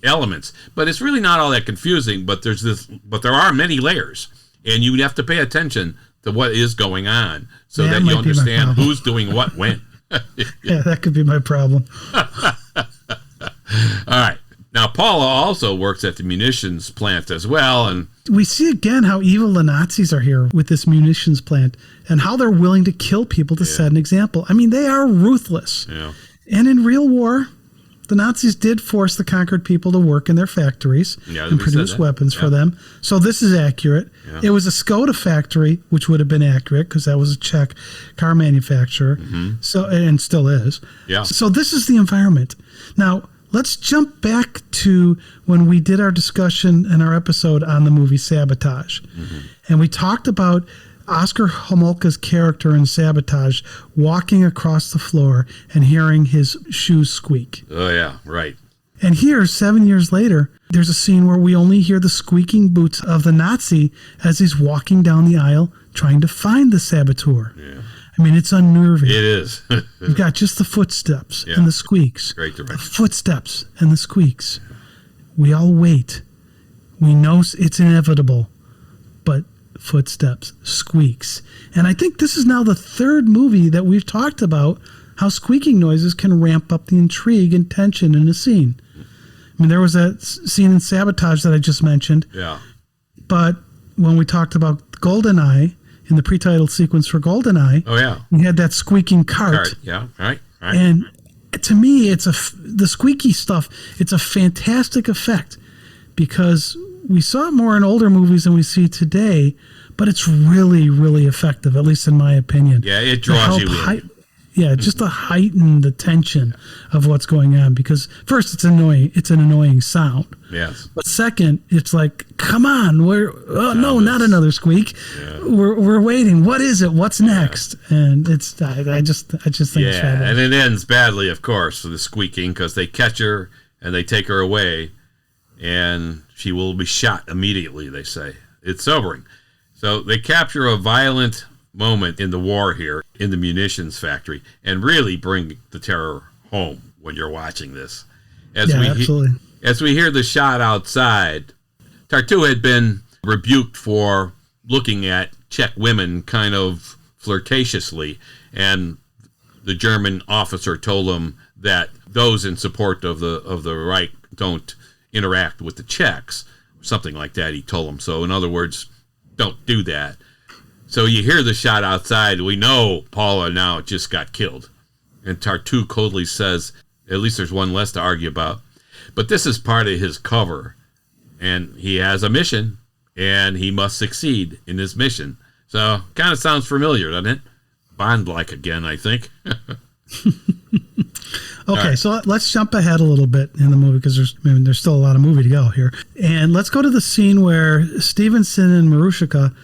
elements, but it's really not all that confusing. But there are many layers, and you have to pay attention to what is going on so that you understand who's doing what when. Yeah, that could be my problem. All right. Now, Paula also works at the munitions plant as well. And we see again how evil the Nazis are here with this munitions plant and how they're willing to kill people to set an example. I mean, they are ruthless. Yeah. And in real war, the Nazis did force the conquered people to work in their factories and produce weapons for them. So this is accurate. Yeah. It was a Skoda factory, which would have been accurate because that was a Czech car manufacturer. Mm-hmm. So, and still is. Yeah. So this is the environment. Now, let's jump back to when we did our discussion and our episode on the movie Sabotage. Mm-hmm. And we talked about Oscar Homolka's character in Sabotage walking across the floor and hearing his shoes squeak. Oh, yeah, right. And here, 7 years later, there's a scene where we only hear the squeaking boots of the Nazi as he's walking down the aisle trying to find the saboteur. Yeah. I mean, it's unnerving. It is. You've got just the footsteps and the squeaks. Great direction. The footsteps and the squeaks. We all wait. We know it's inevitable, but footsteps, squeaks. And I think this is now the third movie that we've talked about how squeaking noises can ramp up the intrigue and tension in a scene. I mean, there was that scene in Sabotage that I just mentioned. Yeah. But when we talked about GoldenEye, in the pre-title sequence for GoldenEye, we had that squeaking cart. Yeah, right. And to me, the squeaky stuff, it's a fantastic effect because we saw it more in older movies than we see today, but it's really, really effective, at least in my opinion. Yeah, it draws you in. Just to heighten the tension of what's going on because first, it's annoying. It's an annoying sound. Yes. But second, it's like, come on, not another squeak. Yeah. We're waiting. What is it? What's next? And it's I just think it's fabulous. And it ends badly, of course, with the squeaking because they catch her and they take her away, and she will be shot immediately. They say it's sobering. So they capture a violent moment in the war here in the munitions factory and really bring the terror home when you're watching this. Absolutely. As we hear the shot outside, Tartu had been rebuked for looking at Czech women kind of flirtatiously, and the German officer told him that those in support of the Reich don't interact with the Czechs, something like that. He told him. So in other words, don't do that. So you hear the shot outside. We know Paula now just got killed. And Tartu coldly says, at least there's one less to argue about. But this is part of his cover. And he has a mission, and he must succeed in his mission. So kind of sounds familiar, doesn't it? Bond-like again, I think. Okay, right. so let's jump ahead a little bit in the movie because there's still a lot of movie to go here. And let's go to the scene where Stevenson and Marushka,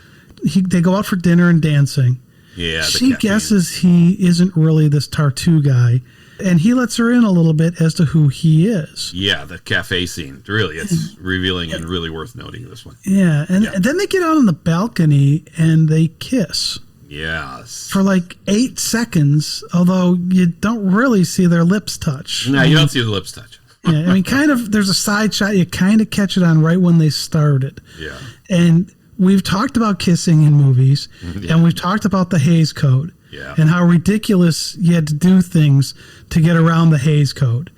they go out for dinner and dancing. Yeah, she guesses he isn't really this Tartu guy, and he lets her in a little bit as to who he is. Yeah, the cafe scene. Really, it's revealing and really worth noting, this one. Yeah, and then they get out on the balcony and they kiss. Yes. For like 8 seconds, although you don't really see their lips touch. No, you don't see the lips touch. Yeah, I mean, kind of, there's a side shot. You kind of catch it on right when they started. Yeah. And we've talked about kissing in movies, and we've talked about the Hays Code, and how ridiculous you had to do things to get around the Hays Code.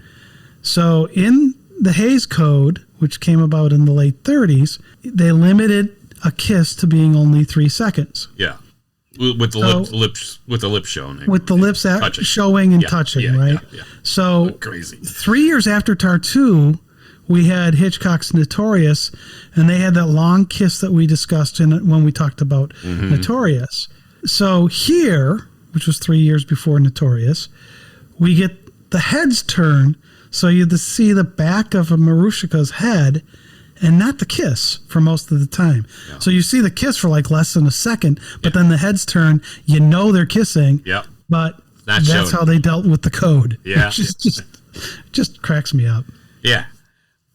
So in the Hays Code, which came about in the late 30s, they limited a kiss to being only 3 seconds. Yeah. With the lips showing. With the lips showing and touching, right? Yeah. So crazy. 3 years after Tartu, we had Hitchcock's Notorious, and they had that long kiss that we discussed when we talked about Notorious. So here, which was 3 years before Notorious, we get the heads turn, so you see the back of a Marushka's head, and not the kiss for most of the time. Yeah. So you see the kiss for like less than a second, but then the heads turn, you know they're kissing, but that's how they dealt with the code. Yeah. just cracks me up. Yeah.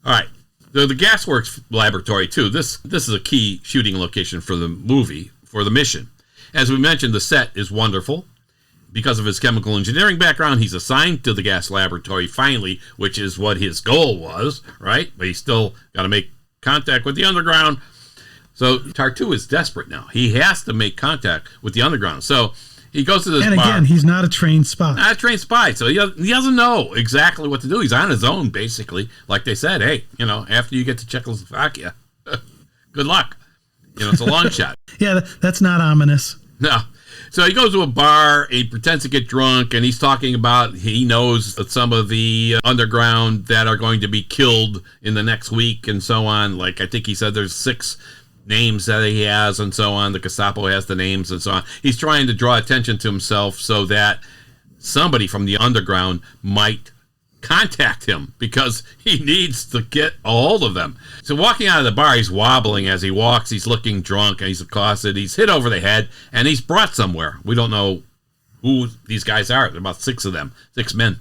All right. So the Gasworks laboratory, too, this is a key shooting location for the movie, for the mission. As we mentioned, the set is wonderful. Because of his chemical engineering background, he's assigned to the gas laboratory finally, which is what his goal was, right? But he's still got to make contact with the underground. So Tartu is desperate now. He has to make contact with the underground. So he goes to this bar. And again, he's not a trained spy. Not a trained spy. So he doesn't know exactly what to do. He's on his own, basically. Like they said, hey, after you get to Czechoslovakia, good luck. It's a long shot. Yeah, that's not ominous. No. So he goes to a bar, he pretends to get drunk, and he's talking about he knows that some of the underground that are going to be killed in the next week and so on. Like, I think he said there's 6 names that he has and so on. The Gestapo has the names and so on. He's trying to draw attention to himself so that somebody from the underground might contact him because he needs to get a hold of them. So walking out of the bar, he's wobbling as he walks. He's looking drunk and he's accosted. He's hit over the head and he's brought somewhere. We don't know who these guys are. There are about 6 of them, 6 men.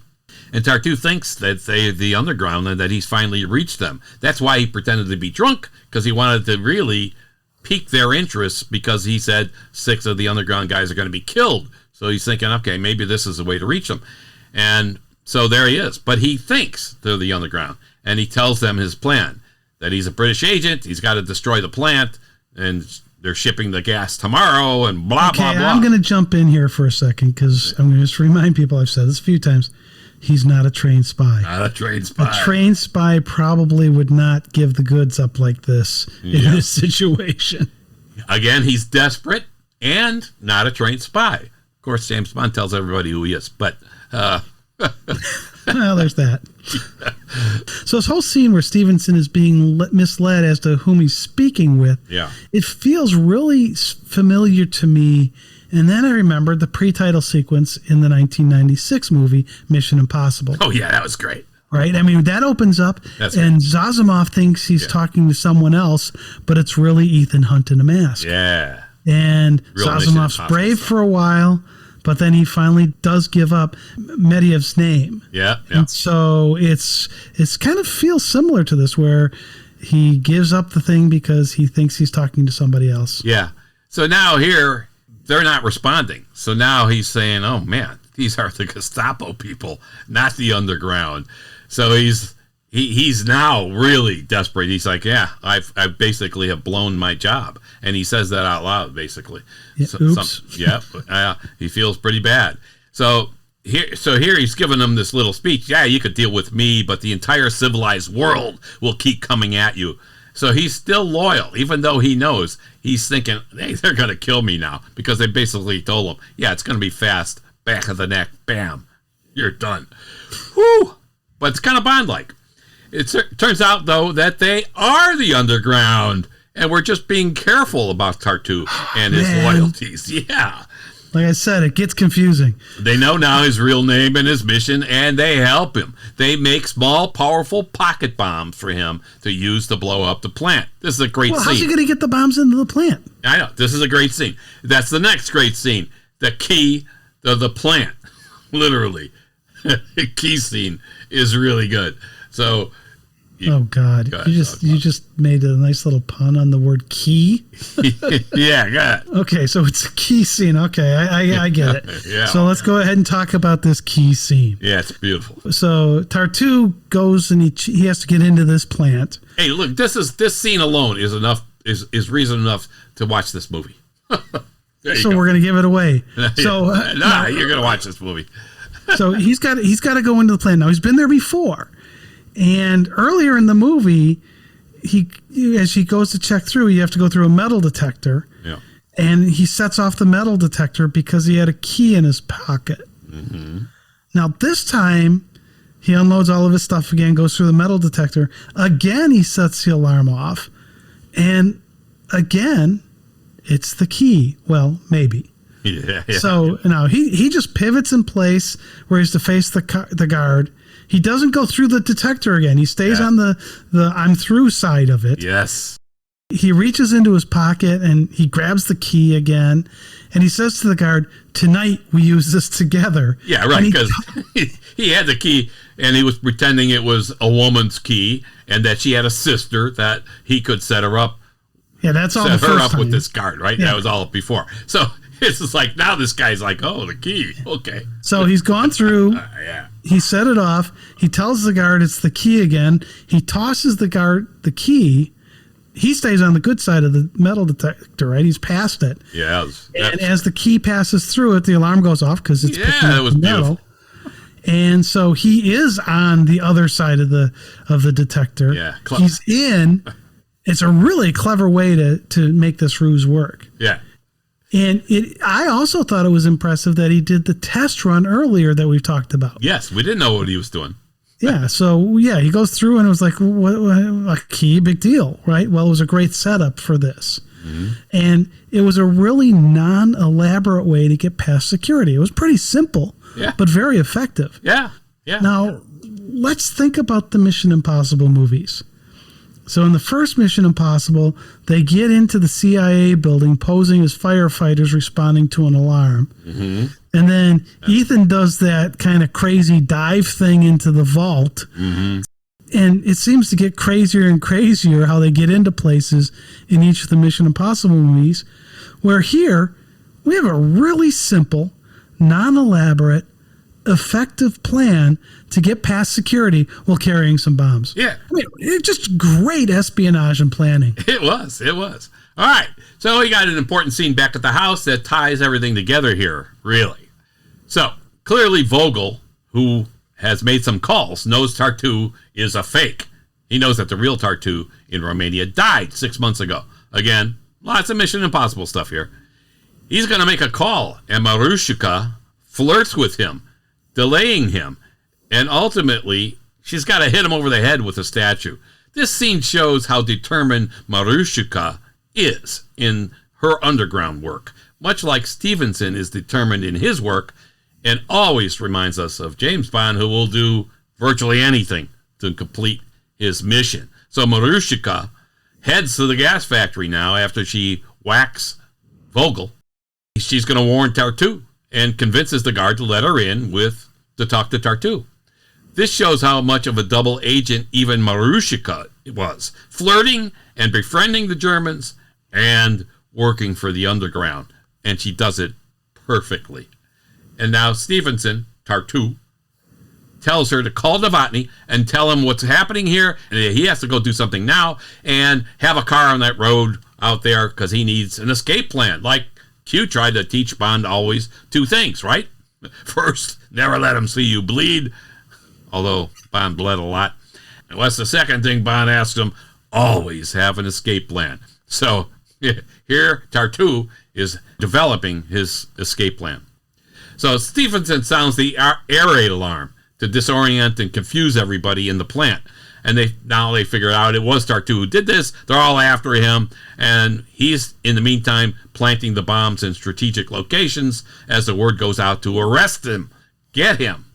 And Tartu thinks that they're the underground and that he's finally reached them. That's why he pretended to be drunk, because he wanted to really pique their interest, because he said 6 of the underground guys are going to be killed. So he's thinking, okay, maybe this is a way to reach them. And so there he is. But he thinks they're the underground, and he tells them his plan, that he's a British agent, he's got to destroy the plant, and they're shipping the gas tomorrow, and blah, blah, blah. I'm going to jump in here for a second, because I'm going to just remind people, I've said this a few times, he's not a trained spy. Not a trained spy. A trained spy probably would not give the goods up like this in this situation. Again, he's desperate and not a trained spy. Of course, James Bond tells everybody who he is, but... well, there's that. So this whole scene where Stevenson is being misled as to whom he's speaking with, it feels really familiar to me. And then I remembered the pre-title sequence in the 1996 movie Mission Impossible. Oh, yeah, that was great. Right? I mean, that opens up, and Zazimov thinks he's talking to someone else, but it's really Ethan Hunt in a mask. Yeah. And Zazimov's brave for a while, but then he finally does give up Medyev's name. Yeah. And so it's kind of feels similar to this, where he gives up the thing because he thinks he's talking to somebody else. Yeah. So now here, they're not responding. So now he's saying, oh, man, these are the Gestapo people, not the underground. So he's now really desperate. He's like, yeah, I've basically have blown my job. And he says that out loud, basically. Yeah, oops. He feels pretty bad. So here he's giving them this little speech. Yeah, you could deal with me, but the entire civilized world will keep coming at you. So he's still loyal, even though he knows. He's thinking, hey, they're going to kill me now, because they basically told him, yeah, it's going to be fast, back of the neck, bam, you're done. Whew! But it's kind of Bond-like. It turns out, though, that they are the underground, and we're just being careful about Tartu and his loyalties. Yeah. Like I said, it gets confusing. They know now his real name and his mission, and they help him. They make small, powerful pocket bombs for him to use to blow up the plant. This is a great scene. How's he going to get the bombs into the plant? I know. This is a great scene. That's the next great scene. The key to the plant. Literally. The key scene is really good. So... Oh God! You just made a nice little pun on the word key. Yeah, got it. Okay, so it's a key scene. Okay, I get it. Yeah. So let's go ahead and talk about this key scene. Yeah, it's beautiful. So Tartu goes and he has to get into this plant. Hey, look, this scene alone is enough. Is reason enough to watch this movie. So we're gonna give it away. So you're gonna watch this movie. So he's got to go into the plant. Now he's been there before. And earlier in the movie, as he goes to check through, you have to go through a metal detector. Yeah. And he sets off the metal detector because he had a key in his pocket. Mm-hmm. Now, this time, he unloads all of his stuff again, goes through the metal detector. Again, he sets the alarm off. And again, it's the key. Well, maybe. Yeah. So now he just pivots in place where he's to face the guard. He doesn't go through the detector again. He stays on the I'm through side of it. Yes. He reaches into his pocket and he grabs the key again. And he says to the guard, tonight we use this together. Yeah, right, because he had the key and he was pretending it was a woman's key and that she had a sister that he could set her up. Yeah, that's all. Set her up with this guard, right? Yeah. That was all before. So it's just like now this guy's like, oh, the key. Okay. So he's gone through. Yeah. He set it off. He tells the guard it's the key again. He tosses the guard the key. He stays on the good side of the metal detector, right? He's past it. Yeah. And as the key passes through it, the alarm goes off because it's picking up that was metal. beautiful. And so he is on the other side of the detector. Yeah. He's in. It's a really clever way to make this ruse work. Yeah. And I also thought it was impressive that he did the test run earlier that we've talked about. Yes, we didn't know what he was doing. Yeah, so he goes through and it was like, what a key, big deal, right? Well, it was a great setup for this. Mm-hmm. And it was a really non-elaborate way to get past security. It was pretty simple, but very effective. Yeah. Now, let's think about the Mission Impossible movies. So in the first Mission Impossible, they get into the CIA building posing as firefighters responding to an alarm. Mm-hmm. And then Ethan does that kind of crazy dive thing into the vault. Mm-hmm. And it seems to get crazier and crazier how they get into places in each of the Mission Impossible movies, where here we have a really simple, non-elaborate, effective plan to get past security while carrying some bombs. Yeah. I mean, it's just great espionage and planning. It was. All right. So we got an important scene back at the house that ties everything together here, really. So clearly Vogel, who has made some calls, knows Tartu is a fake. He knows that the real Tartu in Romania died 6 months ago. Again, lots of Mission Impossible stuff here. He's going to make a call, and Marushka flirts with him, delaying him, and ultimately she's got to hit him over the head with a statue. This scene shows how determined Marushka is in her underground work, much like Stevenson is determined in his work, and always reminds us of James Bond, who will do virtually anything to complete his mission. So Marushka heads to the gas factory now after she whacks Vogel. She's going to warn Tartu and convinces the guard to let her in to talk to Tartu. This shows how much of a double agent even Marushka was, flirting and befriending the Germans and working for the underground. And she does it perfectly. And now Stevenson, Tartu, tells her to call Novotny and tell him what's happening here, and he has to go do something now and have a car on that road out there because he needs an escape plan. Like Q tried to teach Bond always two things, right? First, never let him see you bleed, although Bond bled a lot. And what's the second thing Bond asked him? always have an escape plan. So here, Tartu is developing his escape plan. So Stevenson sounds the air raid alarm to disorient and confuse everybody in the plant. And now they figure out it was Tartu who did this. They're all after him. And he's, in the meantime, planting the bombs in strategic locations as the word goes out to arrest him, get him.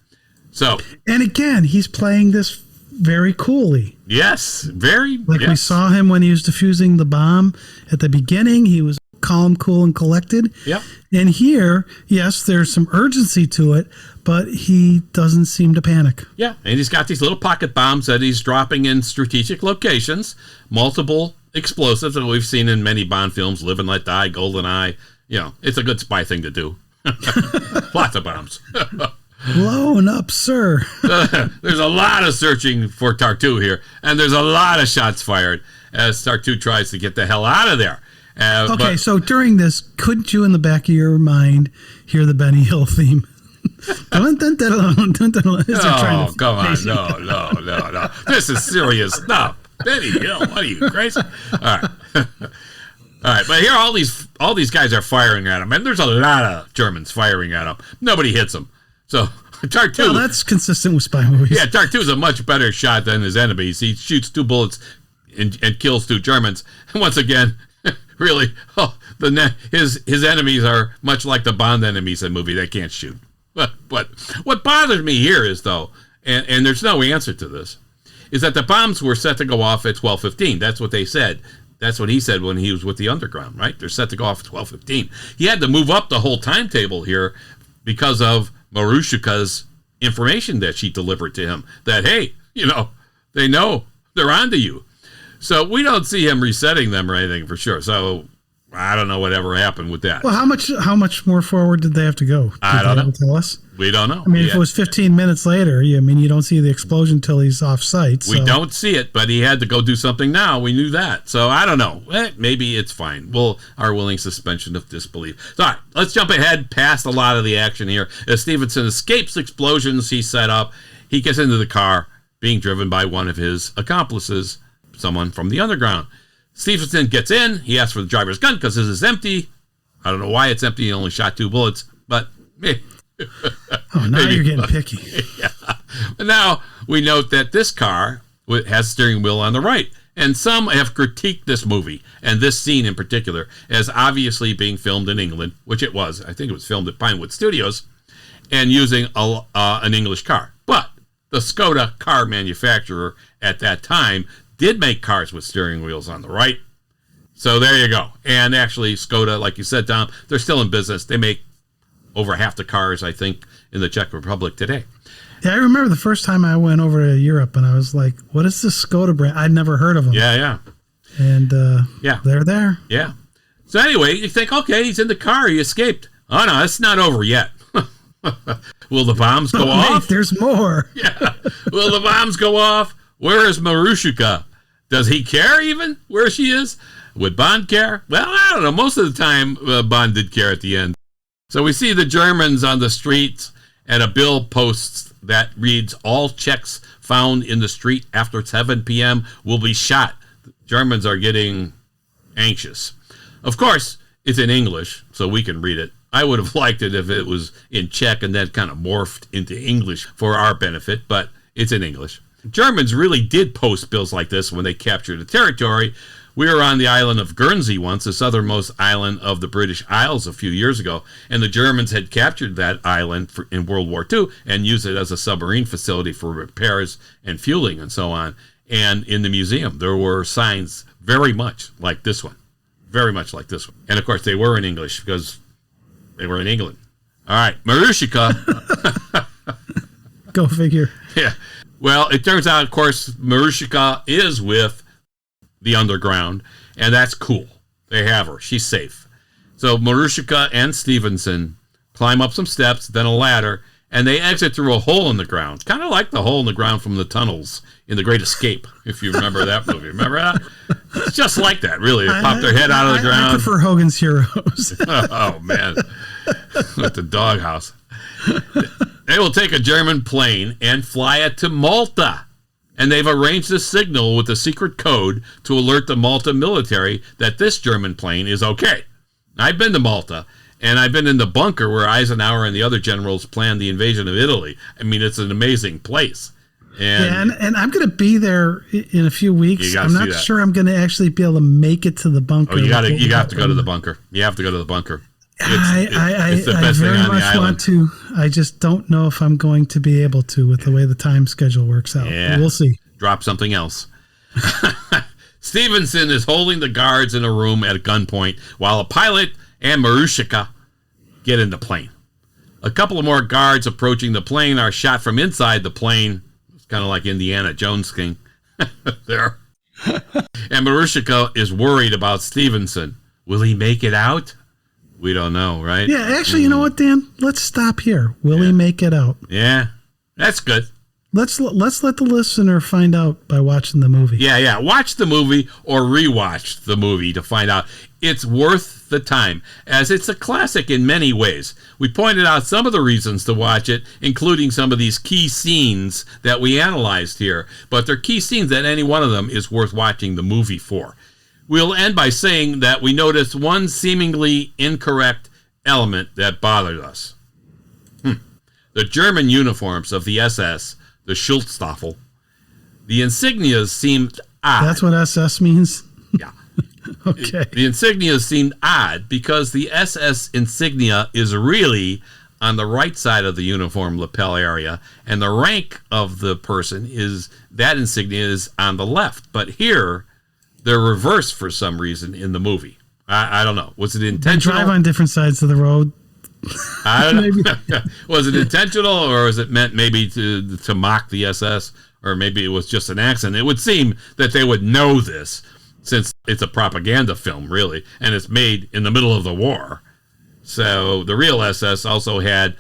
So, and again, he's playing this very coolly. Yes, very. Like we saw him when he was defusing the bomb at the beginning. He was calm, cool, and collected. Yep. And here, yes, there's some urgency to it, but he doesn't seem to panic. Yeah, and he's got these little pocket bombs that he's dropping in strategic locations, multiple explosives that we've seen in many Bond films, Live and Let Die, GoldenEye. You know, it's a good spy thing to do. Lots of bombs. Blowing up, sir. There's a lot of searching for Tartu here, and there's a lot of shots fired as Tartu tries to get the hell out of there. So during this, couldn't you in the back of your mind hear the Benny Hill theme? Oh, come on. No. This is serious stuff. Benny Hill, what are you, crazy? All right. All right, but here all these guys are firing at him, and there's a lot of Germans firing at him. Nobody hits him. So Tartu... Well, that's consistent with spy movies. Yeah, Tartu's a much better shot than his enemies. He shoots 2 bullets and kills 2 Germans. And once again, really, his enemies are much like the Bond enemies in the movie. They can't shoot. But what bothers me here is, though, and there's no answer to this, is that the bombs were set to go off at 12:15. That's what they said. That's what he said when he was with the Underground, right? They're set to go off at 12:15. He had to move up the whole timetable here because of Marushika's information that she delivered to him. That, hey, they know they're onto you. So we don't see him resetting them or anything for sure. So I don't know whatever happened with that. Well, how much more forward did they have to go? I don't know. Tell us. We don't know. I mean, if it was 15 minutes later, you don't see the explosion till he's off site. So. We don't see it, but he had to go do something now. We knew that. So I don't know. Maybe it's fine. Our willing suspension of disbelief. So, all right, let's jump ahead past a lot of the action here. As Stevenson escapes explosions he set up, he gets into the car being driven by one of his accomplices, someone from the Underground. Stevenson gets in. He asks for the driver's gun because this is empty. I don't know why it's empty. He only shot 2 bullets, but now you're getting picky. Yeah. Now we note that this car has steering wheel on the right, and some have critiqued this movie and this scene in particular as obviously being filmed in England, which it was. I think it was filmed at Pinewood Studios, and using an English car. But the Skoda car manufacturer at that time did make cars with steering wheels on the right. So there you go. And actually, Skoda, like you said, Tom, they're still in business. They make over half the cars, I think, in the Czech Republic today. Yeah, I remember the first time I went over to Europe, and I was like, what is this Skoda brand? I'd never heard of them. Yeah. And they're there. Yeah. So anyway, you think, okay, he's in the car. He escaped. Oh, no, it's not over yet. Will the bombs go off? Mate, there's more. Yeah. Will the bombs go off? Where is Marushika? Does he care even where she is? Would Bond care? Well, I don't know. Most of the time, Bond did care at the end. So we see the Germans on the streets, and a bill posts that reads, all Czechs found in the street after 7 p.m. will be shot. The Germans are getting anxious. Of course, it's in English, so we can read it. I would have liked it if it was in Czech and then kind of morphed into English for our benefit, but it's in English. Germans really did post bills like this when they captured a territory. We were on the island of Guernsey once, the southernmost island of the British Isles a few years ago, and the Germans had captured that island in World War II and used it as a submarine facility for repairs and fueling and so on. And in the museum, there were signs very much like this one. Very much like this one. And, of course, they were in English because they were in England. All right, Marushika. Go figure. Yeah. Well, it turns out, of course, Marushika is with the Underground, and that's cool. They have her. She's safe. So Marushika and Stevenson climb up some steps, then a ladder, and they exit through a hole in the ground. Kind of like the hole in the ground from the tunnels in The Great Escape, if you remember that movie. Remember that? It's just like that, really. They pop their head out of the ground. I prefer Hogan's Heroes. Oh, man. With the doghouse. They will take a German plane and fly it to Malta. And they've arranged a signal with a secret code to alert the Malta military that this German plane is okay. I've been to Malta, and I've been in the bunker where Eisenhower and the other generals planned the invasion of Italy. I mean, it's an amazing place. And I'm going to be there in a few weeks. I'm not sure I'm going to actually be able to make it to the bunker. Oh, you have to go to the bunker. You have to go to the bunker. It's the best thing on the island. I very much want to. I just don't know if I'm going to be able to with the way the time schedule works out. Yeah. We'll see. Drop something else. Stevenson is holding the guards in a room at gunpoint while a pilot and Marushika get in the plane. A couple of more guards approaching the plane are shot from inside the plane. It's kind of like Indiana Jones thing there. And Marushika is worried about Stevenson. Will he make it out? We don't know, right? Yeah, actually, you know what, Dan? Let's stop here. Will he make it out? Yeah, that's good. Let's let the listener find out by watching the movie. Yeah. Watch the movie or rewatch the movie to find out. It's worth the time, as it's a classic in many ways. We pointed out some of the reasons to watch it, including some of these key scenes that we analyzed here. But they're key scenes that any one of them is worth watching the movie for. We'll end by saying that we noticed one seemingly incorrect element that bothered us. The German uniforms of the SS, the Schutzstaffel, the insignias seemed odd. That's what SS means? Yeah. Okay. The insignias seemed odd because the SS insignia is really on the right side of the uniform lapel area, and the rank of the person that insignia is on the left. But here, they're reversed for some reason in the movie. I don't know. Was it intentional? They drive on different sides of the road. I don't know. Was it intentional, or was it meant maybe to mock the SS, or maybe it was just an accident? It would seem that they would know this, since it's a propaganda film, really, and it's made in the middle of the war. So the real SS also had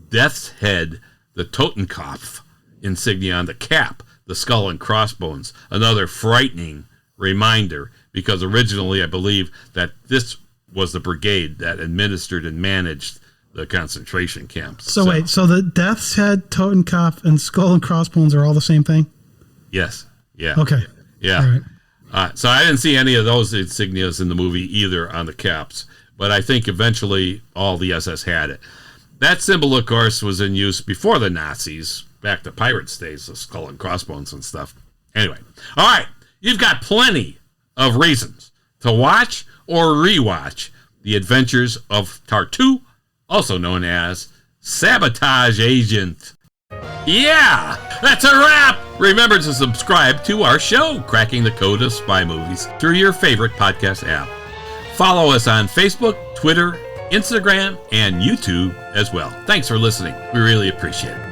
Death's Head, the Totenkopf insignia on the cap, the skull and crossbones, another frightening reminder, because originally I believe that this was the brigade that administered and managed the concentration camps. So wait, so the Death's Head, Totenkopf, and skull and crossbones are all the same thing? Yes. Yeah. Okay. Yeah. All right. So I didn't see any of those insignias in the movie either on the caps, but I think eventually all the SS had it. That symbol, of course, was in use before the Nazis, back to Pirates days, the skull and crossbones and stuff. Anyway, all right, you've got plenty of reasons to watch or rewatch The Adventures of Tartu, also known as Sabotage Agent. Yeah, that's a wrap! Remember to subscribe to our show, Cracking the Code of Spy Movies, through your favorite podcast app. Follow us on Facebook, Twitter, Instagram, and YouTube as well. Thanks for listening. We really appreciate it.